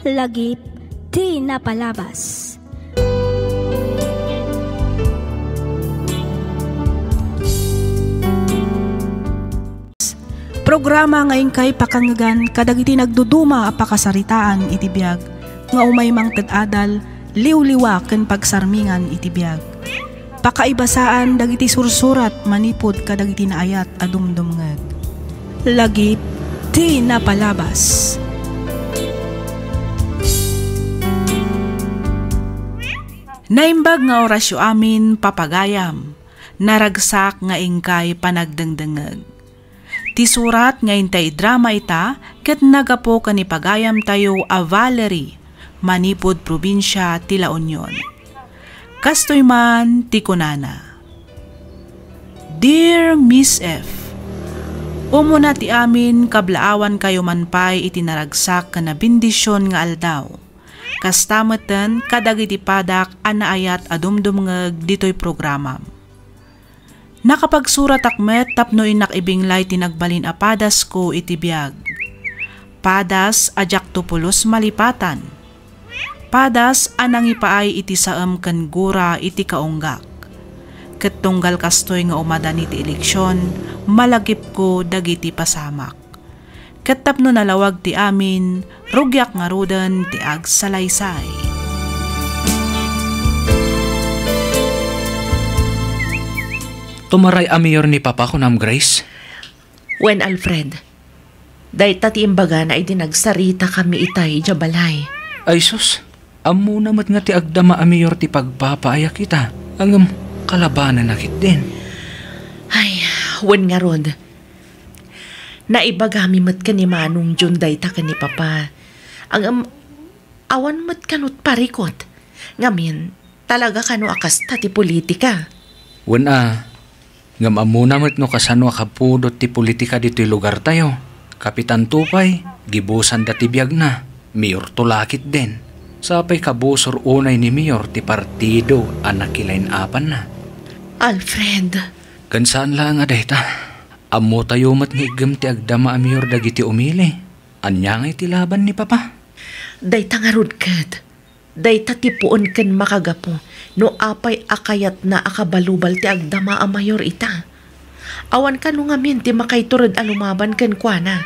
Lagip ti napalabas. Programa ngayon kay pakanggan kadagiti nagduduma a pakasaritaan iti biag nga umay mang ted-adal liw-liwa ken pagsarmingan iti biag. Pakaibasaan dagiti sursurat manipod kadagiti naayat a dumdumngeg. Lagip ti napalabas. Naimbag nga orasyo amin papagayam, naragsak nga ingkay panagdengdengeg. Ti surat nga intay drama ita, ket nagapo kanipagayam tayo a Valerie, manipod probinsya ti La Union. Kastoy man ti kunana. Dear Miss F, umuna ti amin kablaawan kayo manpay iti naragsak ka na bindisyon nga aldaw. Kastameten kadagiti padak anaayat adumdumngeg ditoy programa. Nakapagsurat akmet tapno inakibinglay tinagbalin a padas ko iti biag. Padas ajak tupulos malipatan. Padas anang ipaay iti saem ken gura iti kaunggak. Ket tunggal kastoy nga umadan iti eleksyon, malagip ko dagiti pasamak. Ket tapno nalawag ti amin, rugyak nga ruden ti agsalaysay. Tumaray a mayor ni Papa ko nam Grace? Wen Alfred, day tati imbaga na itinagsarita kami itay jabalay. Ay sus, amo namat nga ti agdama a mayor ti pagpapaaya kita. Ang kalabanan nakit din. Ay, wen nga rod. Naibagami mat ka ni Manong Jun day ta ka ni Papa. Ang awan mat kanot parikot. Ngamin, talaga kano akas tati politika. Wen ngam amuna met no kasano akapudot ti politika dito'y lugar tayo. Kapitan Tupay, gibusan dati biyag na. Mayor tulakit din. Sapay kabusor unay ni Mayor ti partido anak kilain apan na. Alfred. Kansaan lang nga dahita. Amo tayo mat ngigam ti agdama a Mayor dagiti umili. Anya nga iti laban ni Papa. Dayta nga rudkad. Dayta tipuon ken makagapo. No apay akayat na akabalubal ti agdama a mayor ita. Awan ka no ngamin ti makaiturod a lumaban ken kuana.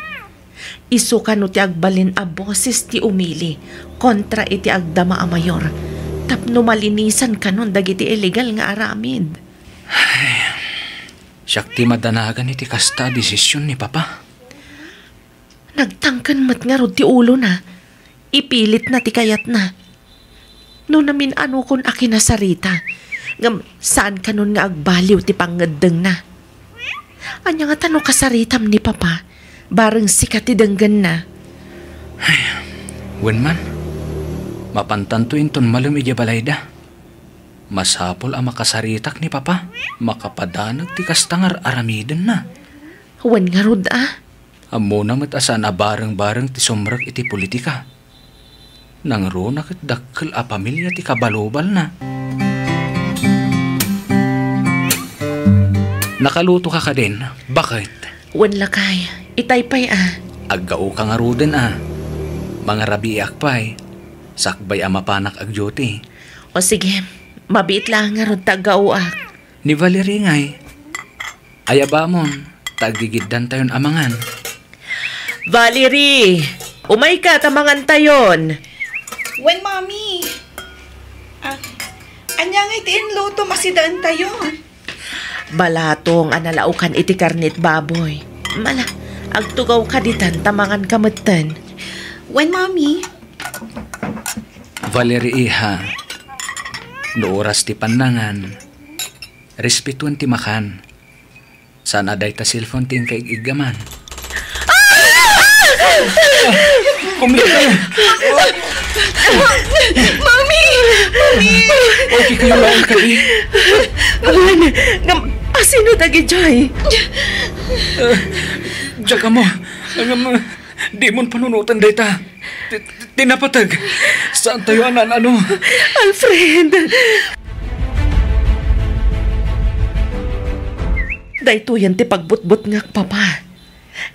Isu ka no ti agbalin a boses ti umili kontra iti agdama a mayor. Tapno malinisan ka nun dagiti illegal nga aramid. Ay, siyak ti madanagan iti kasta desisyon ni Papa. Nagtangkan mat nga rod ti ulo na. Ipilit na ti kayat na. No namin ano kun akinasarita, ngam saan ka nun nga agbaliw ti pangadeng na. Anya nga tanong kasaritam ni Papa, bareng sikat ti denggan na. Ay, wen man, mapantantuin ton malum ija balayda. Masapol ang makasaritak ni Papa, makapadanag ti kastangar aramiden na. Wen nga rod Amo na matasa na bareng-bareng ti sumrag iti politika. Nang rona ket dakkel a pamilya ti kabalubal na. Nakaluto ka din? Bakit? Wen lakay, itaypay Aggao ka nga ruden Mga rabiak pay. Sakbay a mapanak ag duty. O sige, mabiit lang nga rod tagaw Ni Valerie ngay. Ayabamon, tagigiddan tayon amangan. Valerie, umay ka tamangan tayon. Wen, Mami. Anya nga itiin luto masidaan tayo. Balatong analaukan iti karnit baboy. Mala, agtugaw ka ditan tamangan kamutan. Wen, Mami. Valerie no oras ti panangan. Respetuan ti makan. Sana day ta cellphone ting kay igaman. Kumita! Mami! Okay kayo lang kami. Awan, asino tagi Joy? Diyan ka mo. Di mon panunutan data. Tinapatag. Saan tayo ano? Alfred! Dahito yan ti pagbutbut nga, Papa.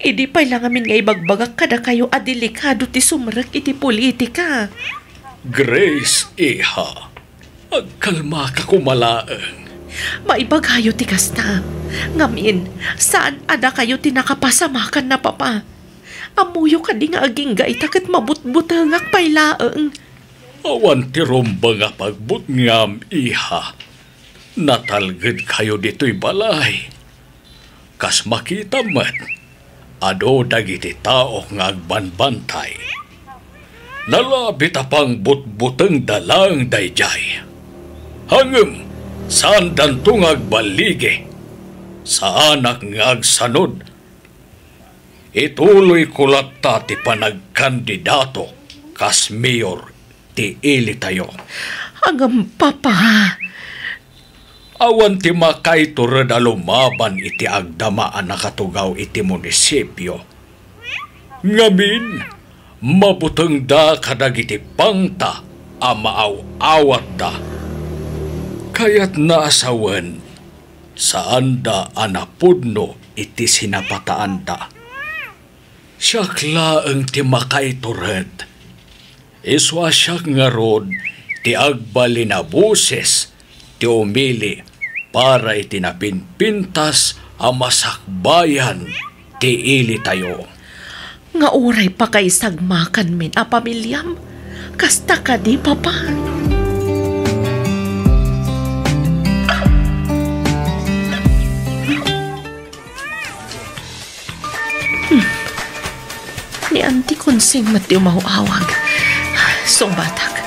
Idi pa lang amin nga ibagbagak kada kayo adelikado ti sumrek iti politika. Grace, iha. Agkalma ka kumalaang. Maibagayo ti kasta. Ngamin, saan ada kayo tinakapasamakan na papa? Amuyo ka di nga aging gaitakat mabutbutangak pailaang. Awan ti rumba nga pagbutngam, iha. Natalgid kayo dito'y balay. Kas makita man, ado dagiti tao nga agbanbantay. Nalabit apang butbutang dalang dayjay. Hangem, saan dantong agbalige? Sa anak nga agsanod. Ituloy kulata ti panagkandidato kas mayor ti ili tayo. Hanggang papa. Awan ti makay turad alumaban iti agdamaan na katugaw iti munisipyo. Ngamin, mabuteng da kadag iti pangta amaaw-awat da. Kaya't naasawan, saan da anapudno iti sinapataan da. Siyakla ang ti makay turad. Iswa siyak nga rod ti agbali na buses ti umili para itinapinpintas ang masakbayan ti ili tayo. Nga uray pa kay sagmakan min a pamilyam. Kasta ka di, papa. Ni Auntie Konsing mati umahuawag. Sungbatak.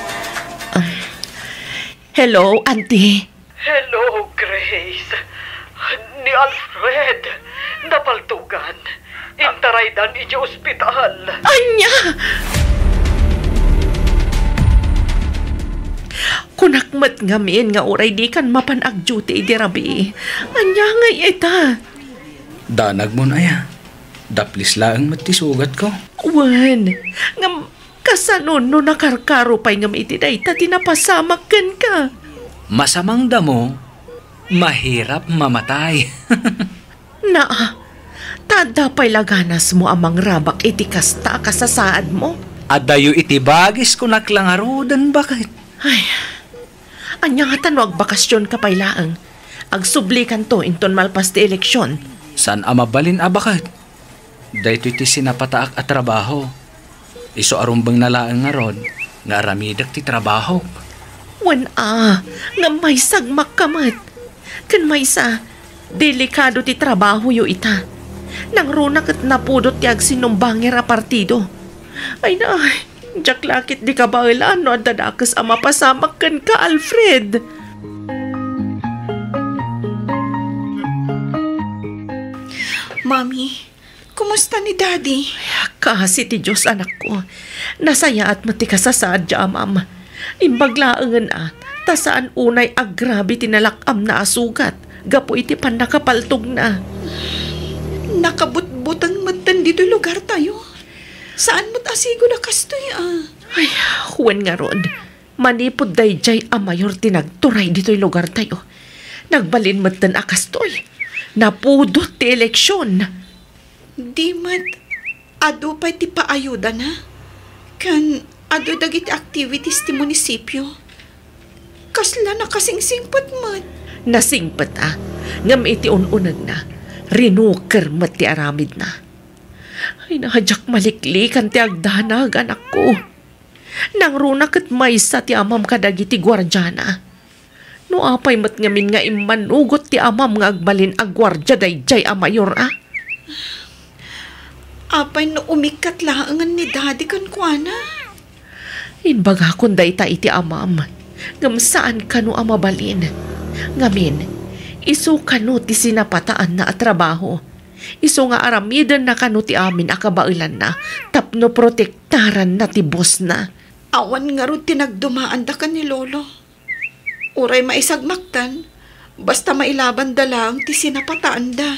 Hello, Auntie. Hello, Grace. Ni Alfred. Napaltugan. Intaraydan iti ospital. Anya! Kunakmat ngamin nga uray di kan mapanag duty di rabi. Anya nga ita. Danag mo na ya. Daplis lang matisugat ko. Wan, ngam kasanon no nakarkaro pa'y ngam iti day ta tinapasamakan ka. Masamang damo, mahirap mamatay. Naa, tada pa'y laganas mo amang rabak iti kasta kasasaad mo. Adayo iti bagis ko naklangarudan bakit? Ay, anya nga tanwag bakasyon ka pa'y laang. Agsublikan to inton malpas ti eleksyon. San amabalin bakit? Dahito iti sinapataak at trabaho. Iso arumbang nalaang nga rod, nga aramidak ti trabaho. Wan nga may sagmak kamat. Kan may sa, delikado ti trabaho yo ita. Nang runak at napudot ti agsinumbangir a partido. Ay na, jak lakit di ka ba no at dadakas ang mapasamak kan ka, Alfred. Mami, kumusta ni Daddy? Kasi ti Diyos anak ko, nasaya at matikasasaad dya, ma'am. Imbaglaangan ta saan unay agrabi tinalakam na asugat, gapo iti pan nakapaltog na. Nakabutbutang matan dito lugar tayo. Saan mo't asigo na kastoy Ay, huwan nga ron. Manipod dayjay a mayor tinagturay dito'y lugar tayo. Nagbalin matan akastoy. Napudot ti eleksyon. Di mat, ado pa'y ti paayuda na. Kan, ado dagiti activities ti munisipyo. Kasla na kasingsingpat mat. Nasingpat ngam iti ununag na. Rinuker mat ti aramid na. Ay nahadyak maliklikan ti agdanag anak ko. Nang runak at maysa ti amam kadagiti gwardyana. No apay mat ngamin nga imanugot ti amam nga agbalin agwardya dayjay a mayor Apay no umikat laangan ni Daddy kan kuana. Inbaga kun dayta iti amam. Ngam saan kano amabalin. Ngamin, iso kano ti sinapataan na at trabaho. Iso nga aramidan na kano ti amin akabailan na. Tapno protektaran na ti boss na. Awan nga ro tinagdumaan da ka ni Lolo. Uray maisagmaktan, basta mailaban da lang ti sinapataan da.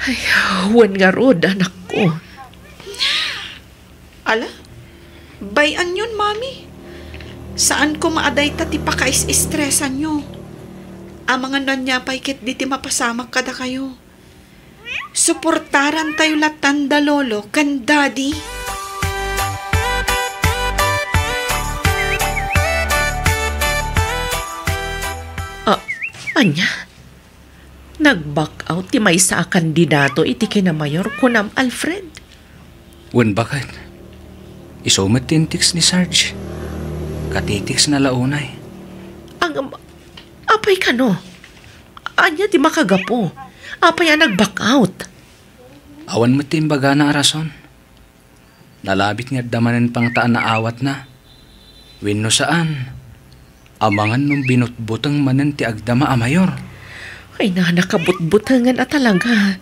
Ay, huwan nga rod, anak ko. Ala, bayan yun, Mami. Saan ko maaday ta ti pakais-estresan nyo? Ang mga nanyapay kit di ti mapasamak kada kayo. Suportaran tayo latanda lolo kan daddy. Anya? Nag-back out ti may sa kandidato iti kinamayor kunam Alfred. Wen bakit? Isumat tintiks ni Sarge. Katitiks na launay. Apay ka no? Anya ti makagapo. Apay nag-back out. Awan mo timbaga na rason. Nalabit nga damanan pang taan na awat na. Win no saan? Amangan nung binutbutang manan ti agdama a mayor. Ay na nakabutbutangan at talaga.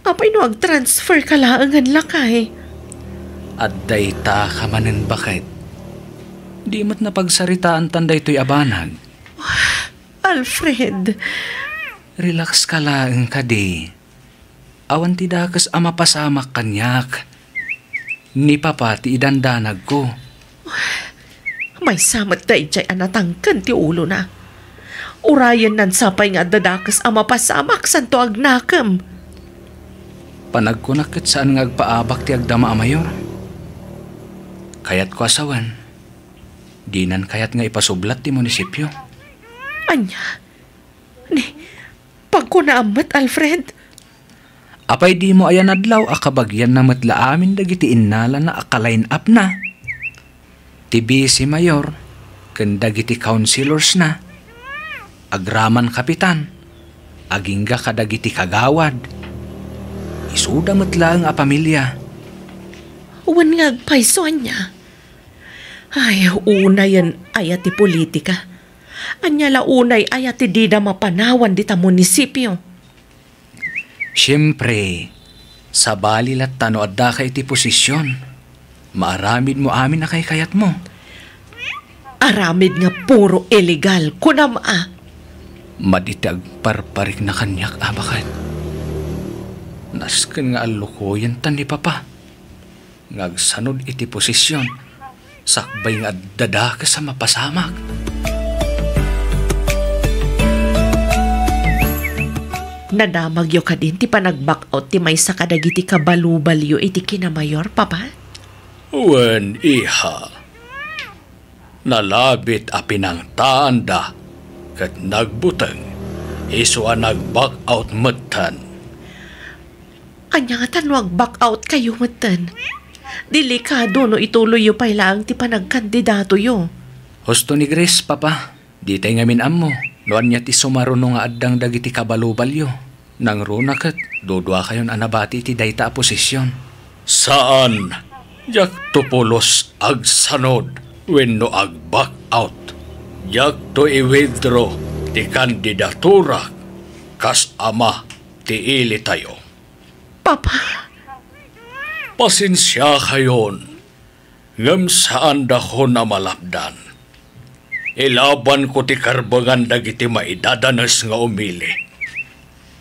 Apay no ag-transfer ka laangan lakay. At dayta ka manan bakit? Di mo't napagsaritaan tanday to'y abanag. Alfred. Relax ka lang ka di. Awan ti dakas ama pasamak kanyak. Ni papa ti idandanag ko. May samat da ijay anatangkan ti ulo na. Urayan nan sapay nga dadakas ama pasamak santo agnakam. Panagkunakit saan nga agpaabak ti agdama a mayor. Kayat ko asawan. Dinan kayat nga ipasublat ti munisipyo. Anya? Pagkunaamat, Alfred. Apay di mo ayan adlaw akabagyan na matla amin dagiti innala na akaline up na. Ti si mayor, dagiti councilors na. Agraman kapitan, agingga kadagiti kagawad. Isuda matla ang apamilya. Uwan nga agpaiso niya. Ay, una yan ayat ti politika. Anya launay ayat ti dida mapanawan di ta munisipyo. Siyempre, sa balilat tano adda kay ti posisyon. Maaramid mo amin na kay kayat mo. Aramid nga puro illegal, kunam a. Maditag parparik na kanyak abakat. Nasken nga alukoyan tan ni papa. Ngagsanod iti posisyon. Sakbay nga dada ka sa mapasamak. Nadamag yo ka din ti panag-back out ti may sa kadagiti kabalubalyo iti kinamayor, papa? Wen, iha. Nalabit a pinangtaanda kat nagbutang iso a nag-back out matan. Anya nga tanwag back out kayo matan. Delikado no ituloy yo pay lang ti panagkandidato yo. Husto ni Grace, papa. Di tayo ngamin amo. Noan niya ti sumaruno nga addang dagiti kabalubalyo. Nang runa kat, dudwa kayon anabati ti dayta a posisyon. Saan? Jak to pulos ag sanod when no ag back out. Jak to i-withdraw ti kandidatura kas ama ti ili tayo. Papa. Pasensya kayon. Ngam saan dako na malapdan. Ilaban ko ti karbangan dagiti maidadanas nga umili.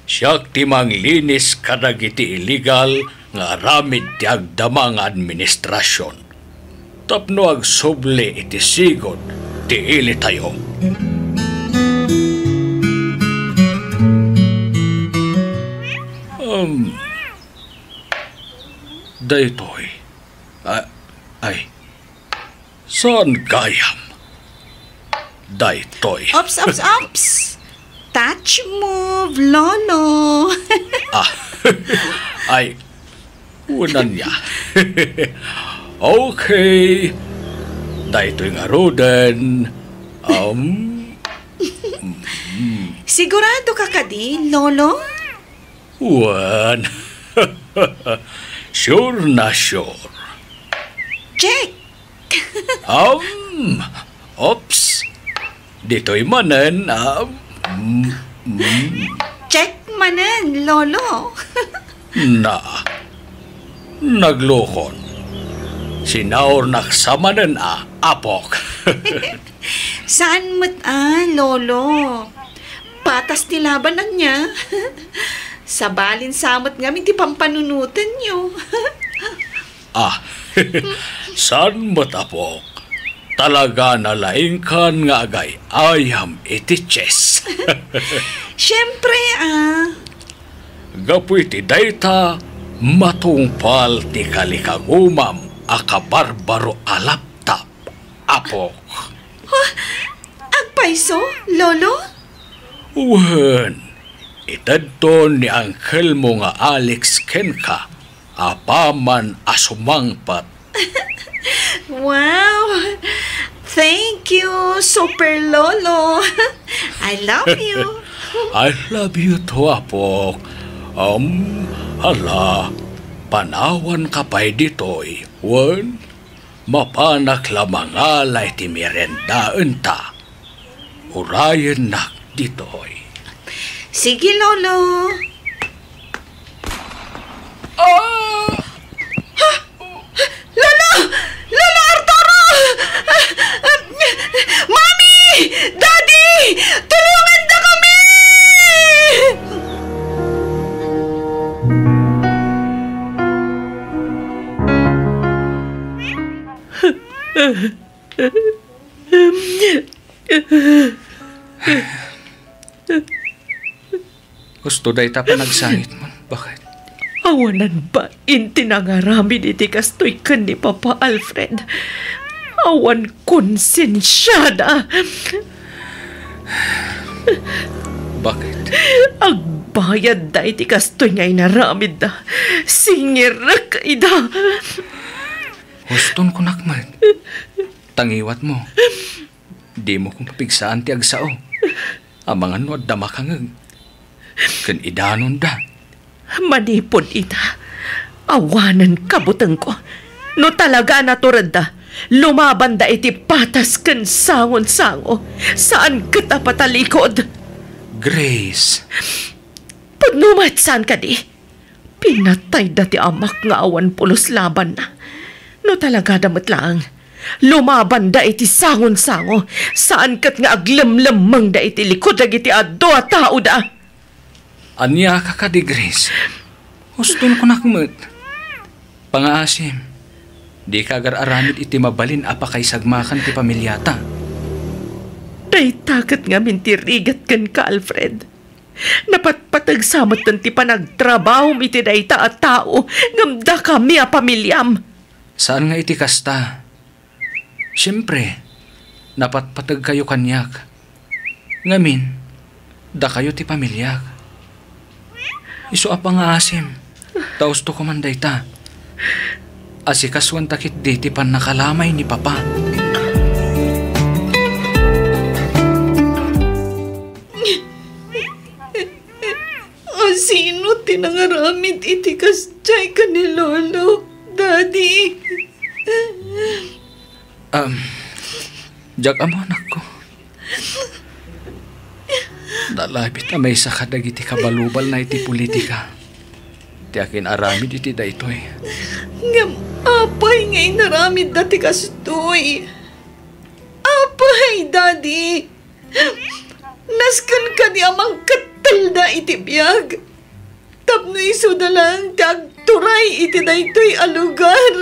Siyak ti manglinis kadagiti illegal nga aramid ti agdama nga administrasyon. Tapno agsuble iti sigod ti ili tayo. Daytoy. Saan gayam? Daytoy. Ops, ops, ops. Touch move, lolo. Unan niya. Okay. Daytoy nga roden. Sigurado ka kadi, lolo? Wan. Sure na sure. Check. Ops. Dito'y manen, Check manen, lolo. Naglukon. Sinaor naksamanen apok. Saan mo't lolo? Patas nilabanan niya. Sa balin samot nga ti pampanunutan niyo. Saan mo't apok? Talaga nalaing kan nga agay ayam iti chess. Siyempre, Gapu iti dayta matungpal ti kalikagumam akabarbaro alaptap. Apok. Agpaiso, Lolo? Wen, itadto ni angkel mo nga Alex Kenka, apaman asumangpat. Wow! Thank you, Super Lolo. I love you. I love you too, Apok. Hala, panawan ka pa'y dito'y. Wen, mapanak lamang alay ti merendaan ta. Urayan nak dito'y. Sige, Lolo. Lolo! Lolo Arturo! Mami! Daddy! Tulungan na kami! Gusto day ta pa nagsangit man. Bakit? Awanan ba inti nangaramid iti kastoy ken ni Papa Alfred? Awan konsensyada. Bakit? Agbayad da iti kastoy nga inaramid da. Singirak ida. Huston ko nakman. Tangiwat mo. Di mo kong papigsaan ti agsao. Amangan no adama kangag. Ken idanon da. Manipod ita. Awanan kabutang ko. No talaga naturad da. Lumaban da iti patas ken sangon-sango. Saan kita patalikod? Grace. Pagnumat saan ka di? Pinatay da ti amak nga awan pulos laban na. No talaga damat lang. Lumaban da iti sangon-sango. Saan kat nga aglamlamang da iti likod iti ado a tao da. Anya ka di Grace. Huston ko nakmet. Pangaasim. Di ka agar-aramid iti mabalin apa kay sagmakan ti pamilyata. Day takat nga mintirigat kan ka, Alfred. Napatpatagsamot kan ti panagtrabaho iti dayta at tao ngamda kami a pamilyam. Saan nga iti kasta? Siyempre, napatpatag kayo kanyak. Ngamin, da kayo ti pamilyak. Iso apa nga asim. Taos to kumanday ta. Asikaswan takit di ti pan nakalamay ni Papa. Sino tinangaramid iti kasjay ka ni Lolo, Daddy? Jag amo anak ko. Dalabit na may sakadag iti kabalubal na iti politika. Ti akin aramid iti daytoy. Ngam, apay nga inaramid dati kastoy. Apay, Daddy. Naskan ka di amang katal na iti biyag. Tapno iso na lang tagturay iti daytoy a lugar.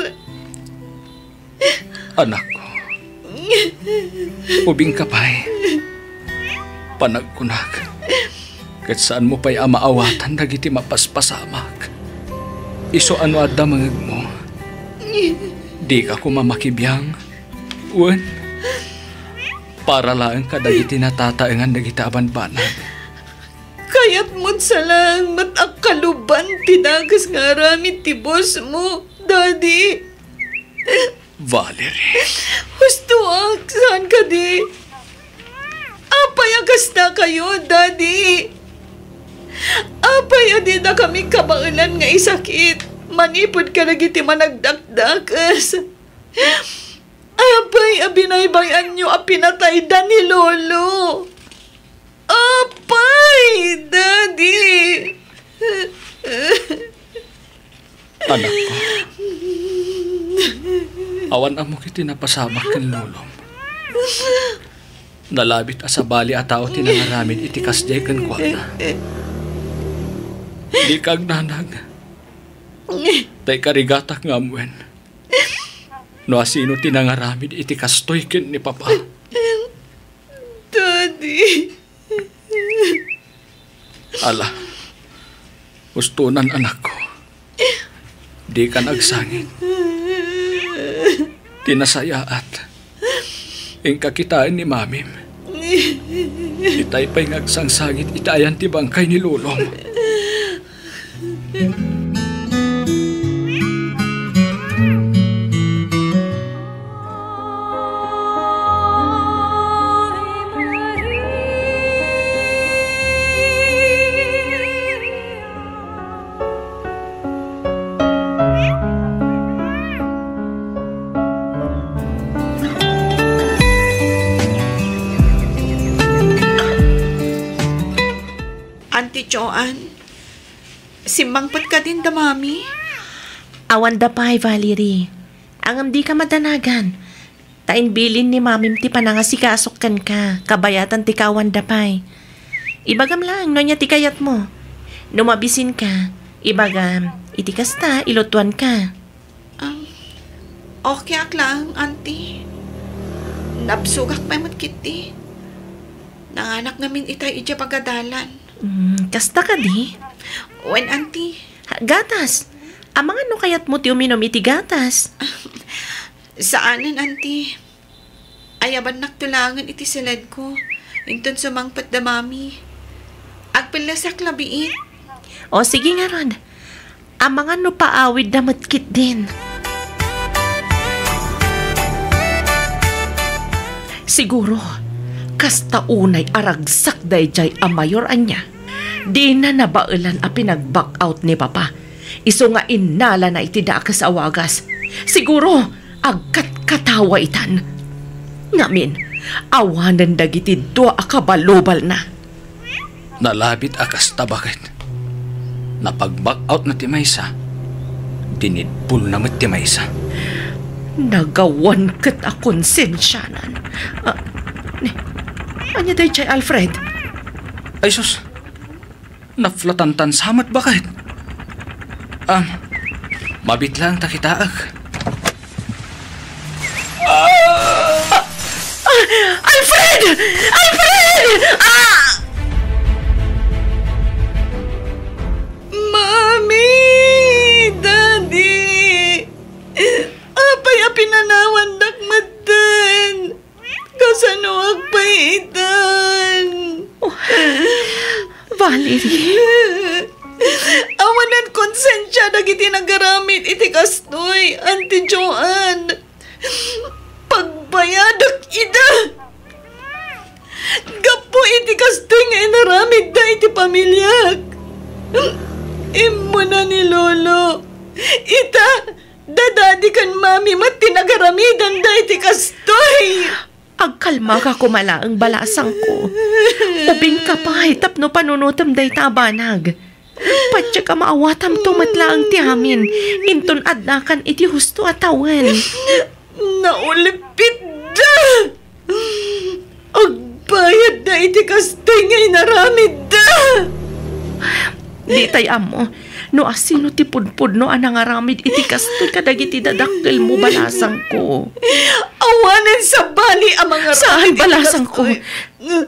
Anak ko. Ubing kapay. Panagkunag. Kat saan mo pa'y amaawatan dagiti mapaspasamak. Iso ano adda mangag mo. Di ka kumamakibiyang. Wen. Para lang ka dagiti natataengan dagiti abanbanan. Kayat mo't salang matakaluban tinagas nga aramid ti boss mo, Daddy. Valerie. Gusto saan ka di? Apay agas na kayo, Daddy. Apay adi na kami kabailan nga isakit. Manipod ka nagiti managdakdakas. Apay abinaybayan nyo a pinatay da ni Lolo. Apay, Daddy. Anak ko. Awan amo kiti napasamak kan lolom. Nalabit asa bali a tao tinangaramid iti kasjay kan kuwana. Di kag nanag. Tay karigatak nga amwen. No asino tinangaramid iti kastoy ken ni Papa. Daddy. Ala. Hustunan anak ko. Di ka nagsangit. Tinasayaat. Ing kakitaan ni mamim. Itay pa'y ngagsangsangit itayan ti bangkay ni Lulong. Auntie Joanne, simbangpat ka din da mami. Awan da pa'y, Valerie. Ang di ka madanagan. Tain bilin ni mamim ti panangasikasok kan ka. Kabayatan ti kawan da pa'y. Ibagam lang, no niya ti kayat mo. Numabisin ka. Ibagam, itikas ta, ilutuan ka. Okay ak lang, auntie. Napsugak pa matkiti. Nanganak namin itay ija pagadalan. Kasta ka di? When, auntie? Gatas. Amang ano kayat mo ti uminom iti gatas? Saanan, auntie? Ayaban naktulangan iti silad ko. Inton sumangpat da mami. Agpilasak labiin. O sige nga ron. Amang ano paawid na matkit din. Siguro, kasta unay aragsak dayjay a mayor anya. Di na nabailan a pinag-back out ni Papa. Iso nga inala na iti da sa awagas. Siguro, agkat katawa itan. Ngamin, awanan dagiti dua a kabalubal na. Nalabit akas ta bakit? Napag-back out na ti Maysa. Dinidpul na ti Maysa. Nagawan kat a konsensyanan. Anya day chay Alfred? Ay sus, naflatantan samat bakit? Mabit lang takitaag. Alfred! Alfred! Mami! Daddy! Apay a pinanawan dakmatan. Kasanuag pa'y itan. Valerie! Awanan konsensya dagiti nagaramit iti kastoy, Auntie Joanne. Pagbayadak ida. Gapo iti kastoy nga inaramit da iti pamilyak. Imo na ni Lolo. Ita, dadadi kan mami mat tinagaramidan da iti kastoy. Agkalma ka kumala ang balasang ko. Ubing ka pa, tapno panunutam day tabanag. Patya ka maawatam tumatla ang tiamin. Inton adlakan iti husto atawan. Naulipit da! Agbayad da iti kastay nga inaramid da! Di tay amo, no asino ti pudpud no anangaramid iti kastoy kadagiti dadakkel mo balasang ko. Awanan sa bali ang mga Saan balasang ko?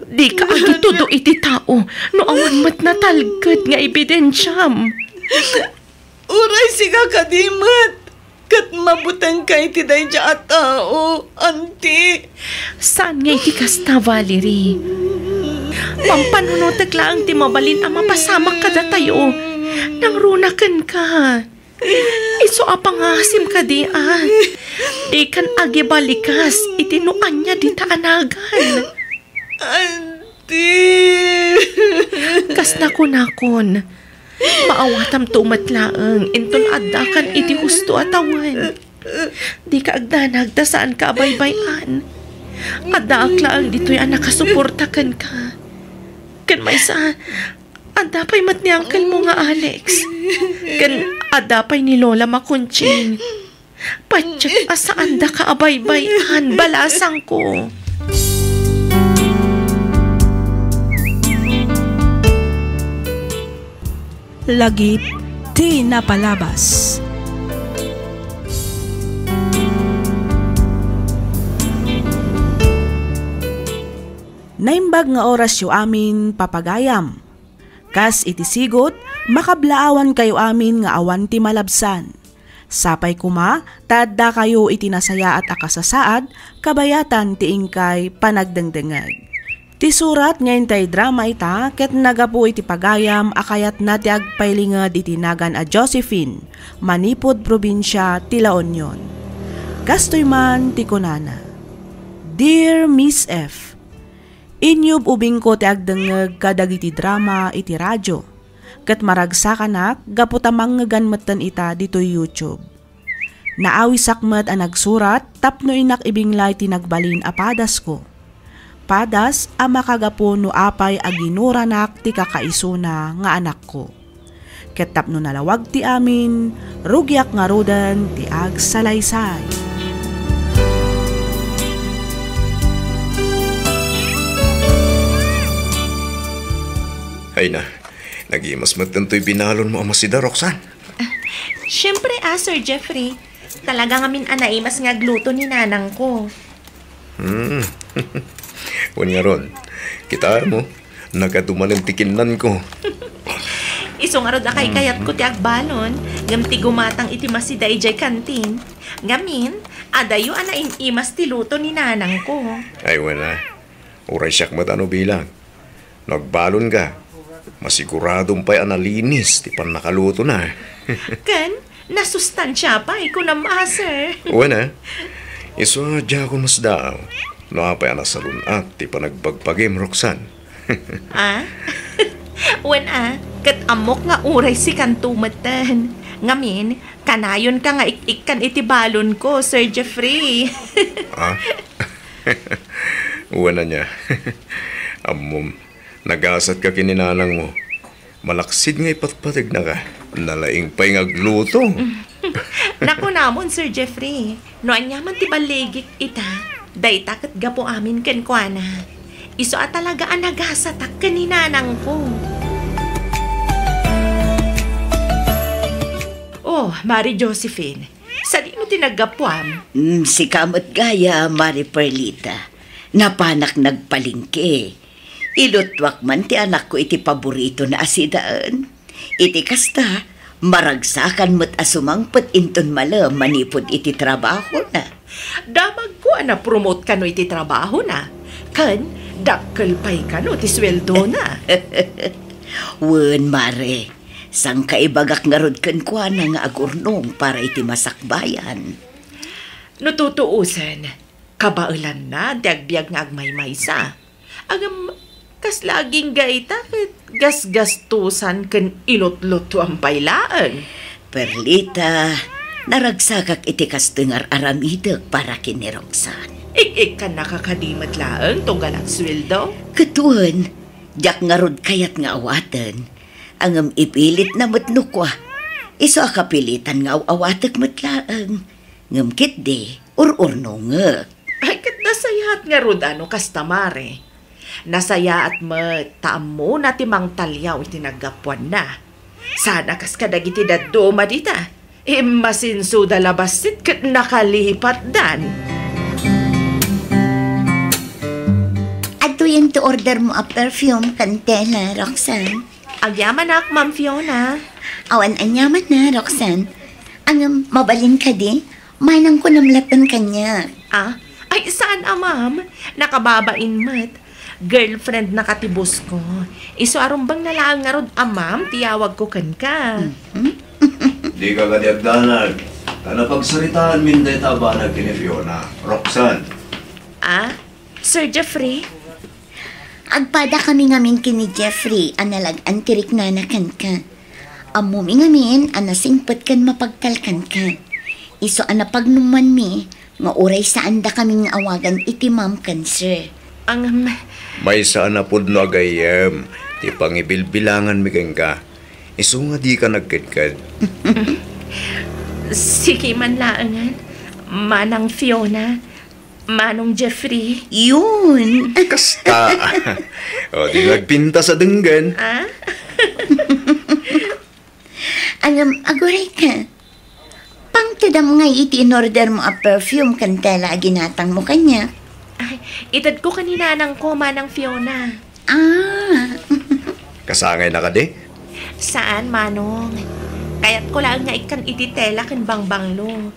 Di ka agitudo iti tao no awan mat natalgad nga ebidensyam. Uray siga kadimat. Kat mabutang ka iti day dya at tao, auntie. Saan nga iti kasta, Valerie? Pampanunotag lang ti mabalin ang mapasamak kada tayo. Nang runakan ka. Iso apangasim ka di Di kan agibalikas itinuan niya di taanagan. Auntie. Kas nakon. Maawatam tumatlaang inton addakan iti husto atawan. Di ka agdanag da saan ka abaybayan. Addaak lang dito'y anak kasuportakan ka. Kan may sa adapay mat ni Uncle mo nga Alex. Kan adapay ni Lola Makunching. Patsak asaan da ka abaybayan balasang ko. Lagip ti napalabas. Naimbag nga oras yu amin papagayam. Kas iti sigot, makablaawan kayo amin nga awan ti malabsan. Sapay kuma, tadda kayo iti nasaya at akasasaad, kabayatan ti ingkay panagdengdengag. Ti surat ngayon tay drama ita, ket nagapu iti pagayam akayat na ti agpailingad iti nagan a Josephine, Manipod probinsya ti La Union. Kastoy man ti kunana. Dear Miss F, inyub ubing ko ti agdengeg kadag iti drama iti radyo. Ket maragsakanak gaputamang ngeganmetten ita dito YouTube. Naawisakmet a nagsurat tapno inak ibinglay ti nagbalin a padas ko. Padas a makagapo no apay a ginuranak ti kakaisuna nga anak ko. Ket tapno nalawag ti amin, rugyak nga rodan ti agsalaysay. Ay na, nagimas magtanto'y binalon mo ama si da, Roxanne. Siyempre, Sir Jeffrey. Talaga ngamin anaimas nga gluto ni nanang ko. Wan nga ron, kita mo, nagaduman ang tikinan ko. Iso nga rod akay kayat ko ti agbalon, ngam ti gumatang iti masiday jay kantin. Ngamin, adayo anaimas ti luto ni nanang ko. Ay wala, uray siyak matano bilang. Nagbalon ka, masiguradong pa'y analinis, ti pan nakaluto na. Kan, nasustansya pa, iko na Sir. Wala, iso adya ko mas daw. No apay anasalun at ti panagbagpagim, Roxanne. Wan kat amok nga uray si kantumatan. Ngamin, kanayon ka nga ikan iti balon ko, Sir Jeffrey. Wala niya. Amom, nagasat ka kininanang mo. Malaksid nga ipatpatig na ka. Nalaing pa'y ngagluto. Naku namon, Sir Jeffrey. No anyaman ti baligik ita. Day takot gapo amin ken kuana. Iso at talaga ang nagasatak kaninanang ko. Oh, Mari Josephine. Sa di mo tinagapuam? Si kamot gaya, Mari Perlita. Napanak nagpalingke. Ilutwak man ti anak ko iti paborito na asidaan. Iti kasta, maragsakan mo't asumangpot inton malam manipod iti trabaho na. Damag ko na promote ka no iti trabaho na. Kan, dakkel pa'y ka no ti sweldo na. Wen, Mare. Sang kaibagak nga rod kan kwa na nga agurnong para iti masakbayan. Nututuusan, kabailan na dagbiag nga agmaymaysa. Agam, kas laging gaita ket gasgastusan ken ilot-loto ang pailaan. Perlita, naragsakak iti kastengar aramidag para kini Roxanne. Ik ka nakakadimat laang tunggal ang sweldo? Katuan, jak nga rod kayat nga awatan. Angam ipilit na matnukwa. Iso akapilitan nga awatak matlaang. Ngam kitde, urno nga. Ay, kat nasayaat nga rod ano kastamare. Nasayaat taam mo na timang talyaw itinagapuan na. Sana kas kadagiti daduma dita. Masinsuda labasit kat nakalipat dan. Ato yung to order mo a perfume, kantela, Roxanne. Agyaman ak, Ma'am Fiona. Awan anyaman na, Roxanne. Ang mabalin ka di, manang ko namlatan kanya. Ay saan Ma'am? Nakababain mat. Girlfriend na katibos ko. Iso arumbang nalaang nga rod, Ma'am, tiyawag ko kan ka. Di ka kadiagdanag. Kanapagsaritaan min day tabanag kini Fiona. Roxanne. Sir Jeffrey? Agpada kami ngamin kini Jeffrey, analag antirik na nakan ka. Amumi ngamin, anasingpot kan mapagtalkan ka. Iso anapagnuman mi, nga uray saan da kaming awagan iti ma'am kan sir. May saan na pod no agayem, ti pangibilbilangan mi ka. Iso nga di ka nagkadkad. Sige man laangan, Manang Fiona, Manong Jeffrey. Yun! Kasta! O, di nagpinta sa denggan. Aguray ka. Pangtadam nga iti in-order mo a perfume kantela ginatang mo kanya. Ay, itad ko kanina ng ko, Manang Fiona. Kasangay na ka di? Saan, Manong? Kaya't ko lang nga ikan ititela kan bangbanglo.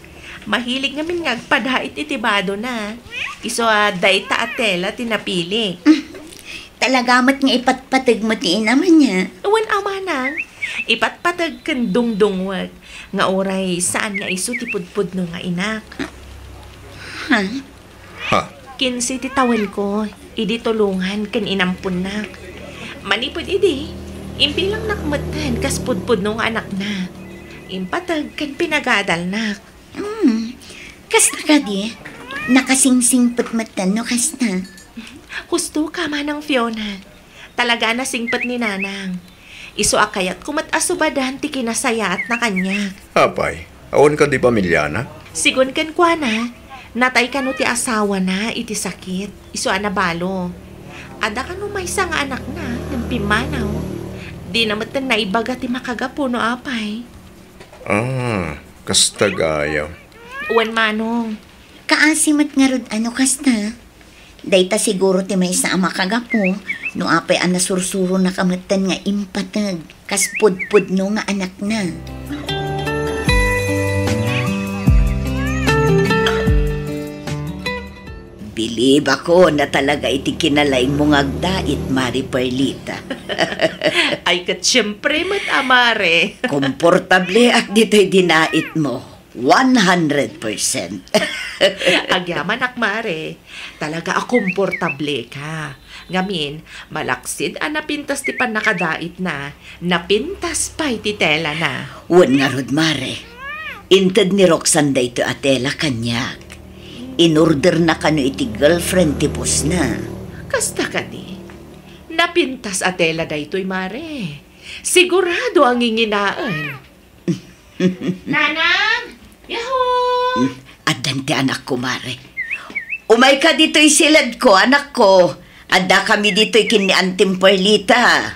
Mahilig ngamin nga agpadait itibado na. Iso dayta at tela tinapili. Talagamat nga ipatpatag mo ti naman niya. Uwan amanang, ipatpatag kan dungdungwag. Nga oray saan nga iso tipudpud no nga inak. Ha? Ha? Kinsi titawan ko, idi tulungan kan inampun nak. Manipod idi, impilang nakmatan kas pudpud no nga anak na. Impatag kan pinagadal nak. Kasta ka di? Nakasingsingpot matan no kasta. Husto ka manang Fiona. Talaga na singpat ni Nanang. Iso akayat kumat asubadan ti kinasaya at na kanya. Apay, awan ka di pamilya na? Sigon kan kwa na, natay ka no ti asawa na iti sakit. Iso anabalo. Ada ka no may isang anak na, ng pimanaw. Di naman na ibaga ti makagapo no apay. Kasta gayaw. Uwan Manong. Kaasimat nga rod ano kasta. Dayta siguro ti may sa makagapo. No apay ang nasursuro na kamatan nga impatag. Kas pudpud no nga anak na. Bilib ako na talaga iti kinalain mong agdait, Mari Perlita. Ay kat syempre mat amare. Komportable at dito'y dinait mo. 100%. Agyaman akmare. Talaga komportable ka. Ngamin, malaksid napintas ti pan nakadait na. Napintas pa iti tela na. Wan nga rod, Mare. Inted ni Roxanne dayto atela kanyak. In-order na kano iti girlfriend tipos na. Kasta ka di. Napintas atela daytoy mare. Sigurado ang inginaan. Nanang! Yahoo! Adan ti anak ko, Mare. Umay ka dito'y silad ko, anak ko. Ada kami dito'y kini Antim Perlita.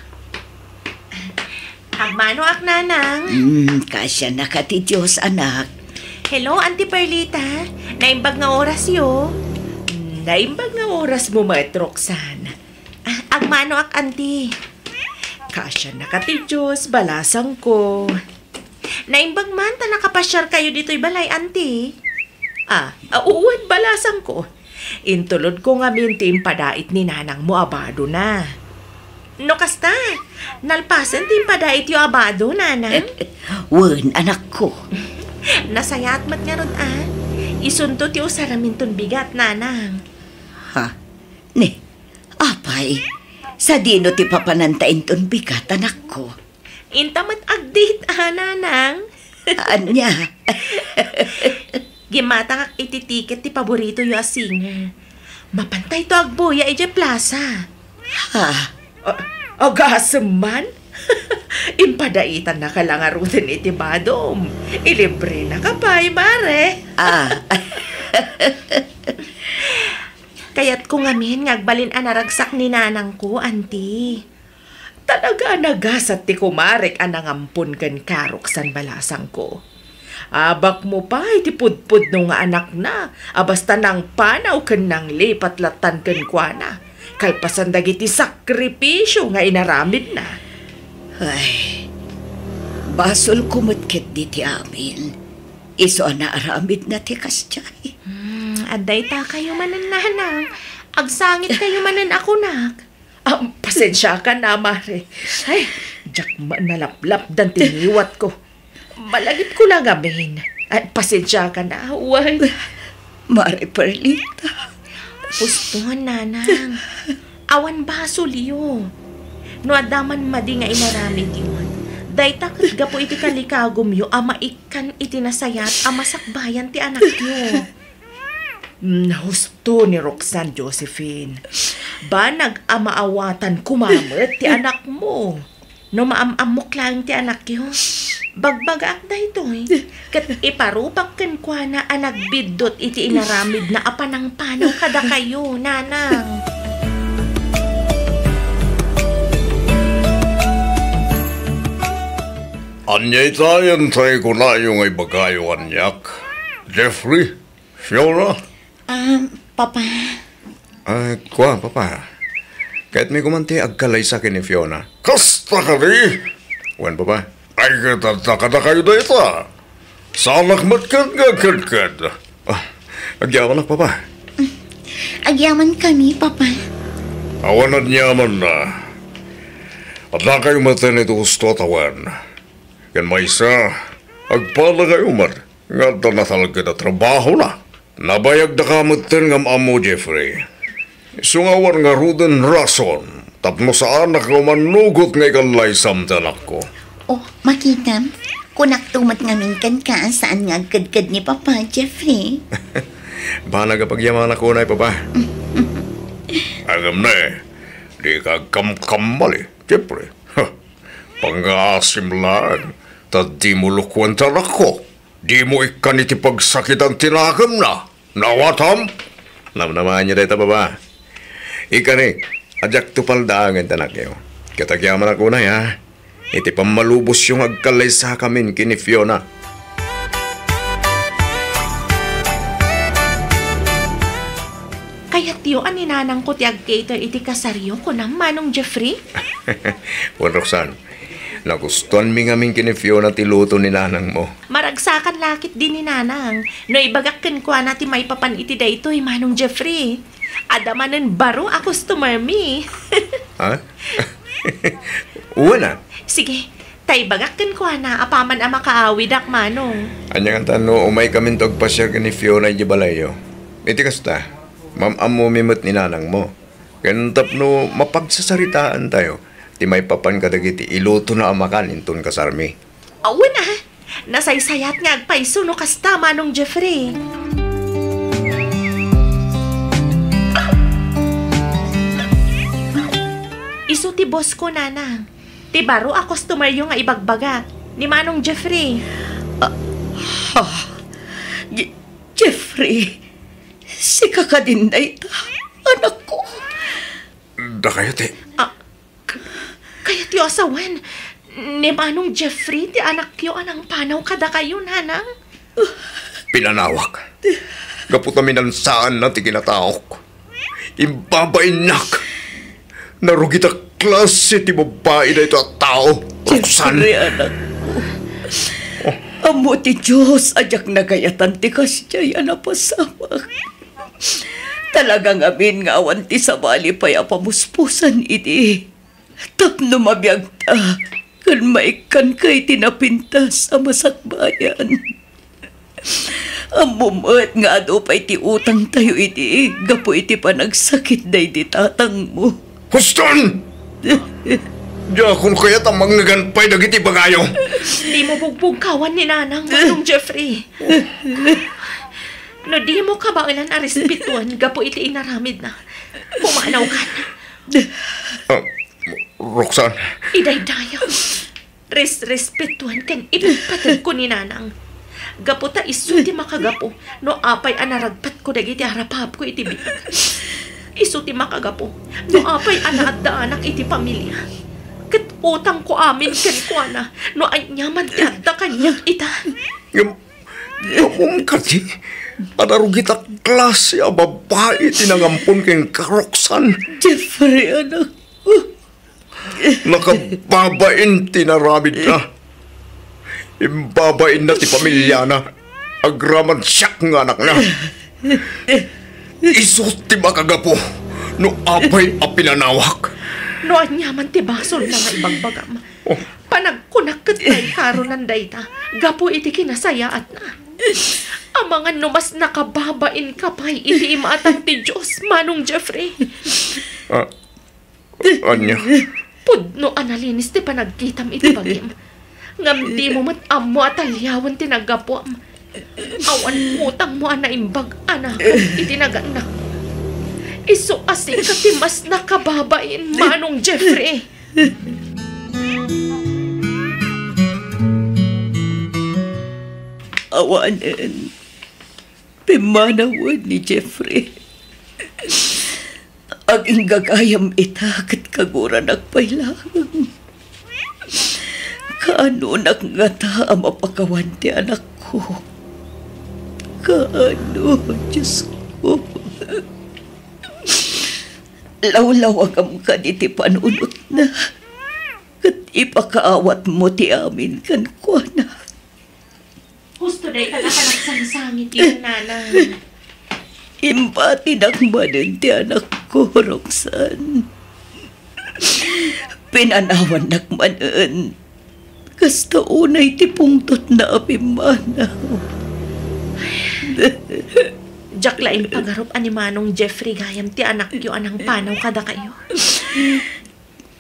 Agmano ak nanang? Kasya na ka ti Diyos, anak. Hello, Auntie Perlita. Naimbag nga oras yo. Naimbag nga oras mo, Mat Roxanne. Agmano ak, Auntie. Kasya na ka ti Diyos, balasang ko. Naimbag man ta nakapasyar kayo dito'y balay, Auntie. Uwan balasang ko. Intulod ko nga minti impadait ni Nanang mo abado na. No kasta, nalpasan ti impadait yung abado, Nanang. Wan, anak ko. Nasayat mat nga ron, Isunto ti usaramin ton bigat, Nanang. Ha? Ne, apay, sa dino ti papanantain ton bigat, anak ko. Intamat agdit, Nanang. Anya? Gimatang ititiket ti paborito yung singer. Mapantay to agboya ije plaza. Ha? Agasam man? Impadaitan na ka lang arutin iti badom. Ilibre na ka pa, Mare. Kaya't kung amin ngagbalin anaragsak ni Nanang ko, Auntie. Talaga nagasat ti kumarek anangampun kan karoksan balasang ko. Abak mo pa iti pudpud no nga anak na. Basta nang panaw kan nang lipatlatan kan kwa na. Kalpasan dagiti sakripisyo nga inaramid na. Ay, basol kumutkit di ti amin. Iso na aramid na ti kastay. Aday ta kayo manan, Nanang. Agsangit kayo manan ako, nak. Pasensya ka na, Mare. Ay, jak nalaplap dan tiniwat ko. Malagip ko lang amin. Ay, pasensya ka na, huwag. Mare Perlita. Pustuhan, Nanang. Awan baso liyo. No adaman madi nga inaramid yun. Dayta gapo iti kalikagom yo, ama ikan itinasayat, masakbayan ti anak yo. Husto ni Roxanne Josephine. Ba nag-amaawatan kumamit ti anak mo? No maamamok lang ti anak yo. Bagbagak da ito Kat iparupak kan kwa na anagbidot iti inaramid na apanang panaw kada kayo, Nanang. Anyay tayo ko na yung ay bagayo anyak. Jeffrey? Fiona? Papa. Papa. Kahit may kumanti agkalay sa akin ni Fiona. Kasta ka di? Wan pa ba? Ay katata na kayo na ito. Salak matkan nga kadkad. Agyaman na pa ba? Agyaman kami, Papa. Awanan nyaman na. At na kayo matan ito gusto tawan. Yan may isa, agpala kayo man. Nga na talaga na trabaho na. Nabayag na kamatan ng amo Jeffrey. Sungawan nga ruden rason. Tapno sa anak ko manugot nga ikalay samtanak ko. Oh, makita. Kunak tumat ngamin ka saan nga agkad-kad ni Papa, Jeffrey. Bahala kapag yaman ako na pa ba? Agam na eh. Di ka kam-kamal eh, Jeffrey. Pang-aasim lang. Tad di mo lukwan tanak ko. Di mo ikan iti pagsakit ang tinakam na. Nawatam? Naman niya dito pa ba? Ika ni, adyak tupaldaangan tanak niyo. Katagyaman ako na ya. Iti pamalubos yung agkalay sa kamin kini Fiona. Kaya tiyo, aninanang ko ti agkater iti kasaryo ko na manong Jeffrey? Juan Roxanne, nagustuhan mi ngamin kini Fiona ti luto ni nanang mo. Maragsakan lakit din ni nanang. No ibagakken ko na ti may papan iti daytoy manong Jeffrey. Adamanen baro a customer mi. Ha? Uwan na. Sige, tay bagakken ko na apaman a makaawid ak manong. Anyang ang tano, umay kami tagpasya kini Fiona di balayo. Iti kasta, mamamo mimot ni nanang mo. Kaya tapno mapagsasaritaan tayo. Ti may papan kadagiti iluto na amakan inton kasarmi. Awan na, nasaysayat nga agpaiso no kasta manong Jeffrey. Isu ti boss ko nanang. Ti baro a customer yung nga ibagbaga ni manong Jeffrey. Jeffrey, si kakadinday ta, anak ko. Da kayo te. Kaya ti asawan, ni manong Jeffrey, ti anak yo anang panaw kada kayo, nanang. Pinanawak. Kaputaminan saan na ti kinataok. Imbabainak. Narugit a klase ti babae na ito at tao. Roxanne. Jeffrey, anak ko. Amo ti Diyos, ajak nagayatan ti kasyay, anapasamak. Talagang amin nga awan ti sabali pa'y apamuspusan iti. Tapno mabiyag ta, kan maikan kay tinapintas sa masakbayan. Amumat nga ado pa'y ti utang tayo iti, gapo iti panagsakit day di tatang mo. Huston! Diya kung kaya tamang naganpay dagiti bagayo. Di mo bugbugkawan ni nanang manong Jeffrey. No di mo kabailan a respetuan, gapo iti inaramid na. Pumanaw ka na. Roxanne. Idaydayaw. Respetuan kan ipagpatid ko ni nanang. Gapo ta isu ti makagapo, no apay anaragpat ko dagiti harapap ko iti bibig. Isu ti makagapo, no apay anaadda anak iti pamilya. Kat utang ko amin kan ko na, no ay nyaman ti adda kanyang ita. Yung kati, anarugit a klase a babae tinangampon keng Roxanne. Jeffrey, anak. Nakababain tinaramid na. Imbabain na ti pamilya na. Agraman siyak nga anak na. Isot ti makagapo no apay a pinanawak. No anyaman ti basol na nga ibagbagam. Panagkunak kay karonan dayta. Gapo iti kinasaya at na. Ang mga numas nakababain kapay iti imatang ti Diyos, manong Jeffrey. Anya? Pudno analinis ti panagkitam iti bagim. Ngam di mo mat amo at alyawan ti nagapuam. Awan utang mo ana imbag anak iti naganak. Isu asing kati mas nakababain manong Jeffrey. Awanan. Pimanawan ni Jeffrey. Aging gagayam itakat kagura nagpailangan. Kaano nakngata ang mapakawan ti anak ko. Kaano, Diyos ko. Lawlawagam ka di ti panunot na. Kat ipakaawat mo ti amin kan kwa na. Gusto day ka nakanagsang-sangit yung nanang. Impati nakmanin ti anak ko, Roxanne. Pinanawan nakmanin. Kasta unay ti pungtot na apimanaw. Jack laing pagarup ani Manong Jeffrey gayam ti anak yu anang panaw kada kayo.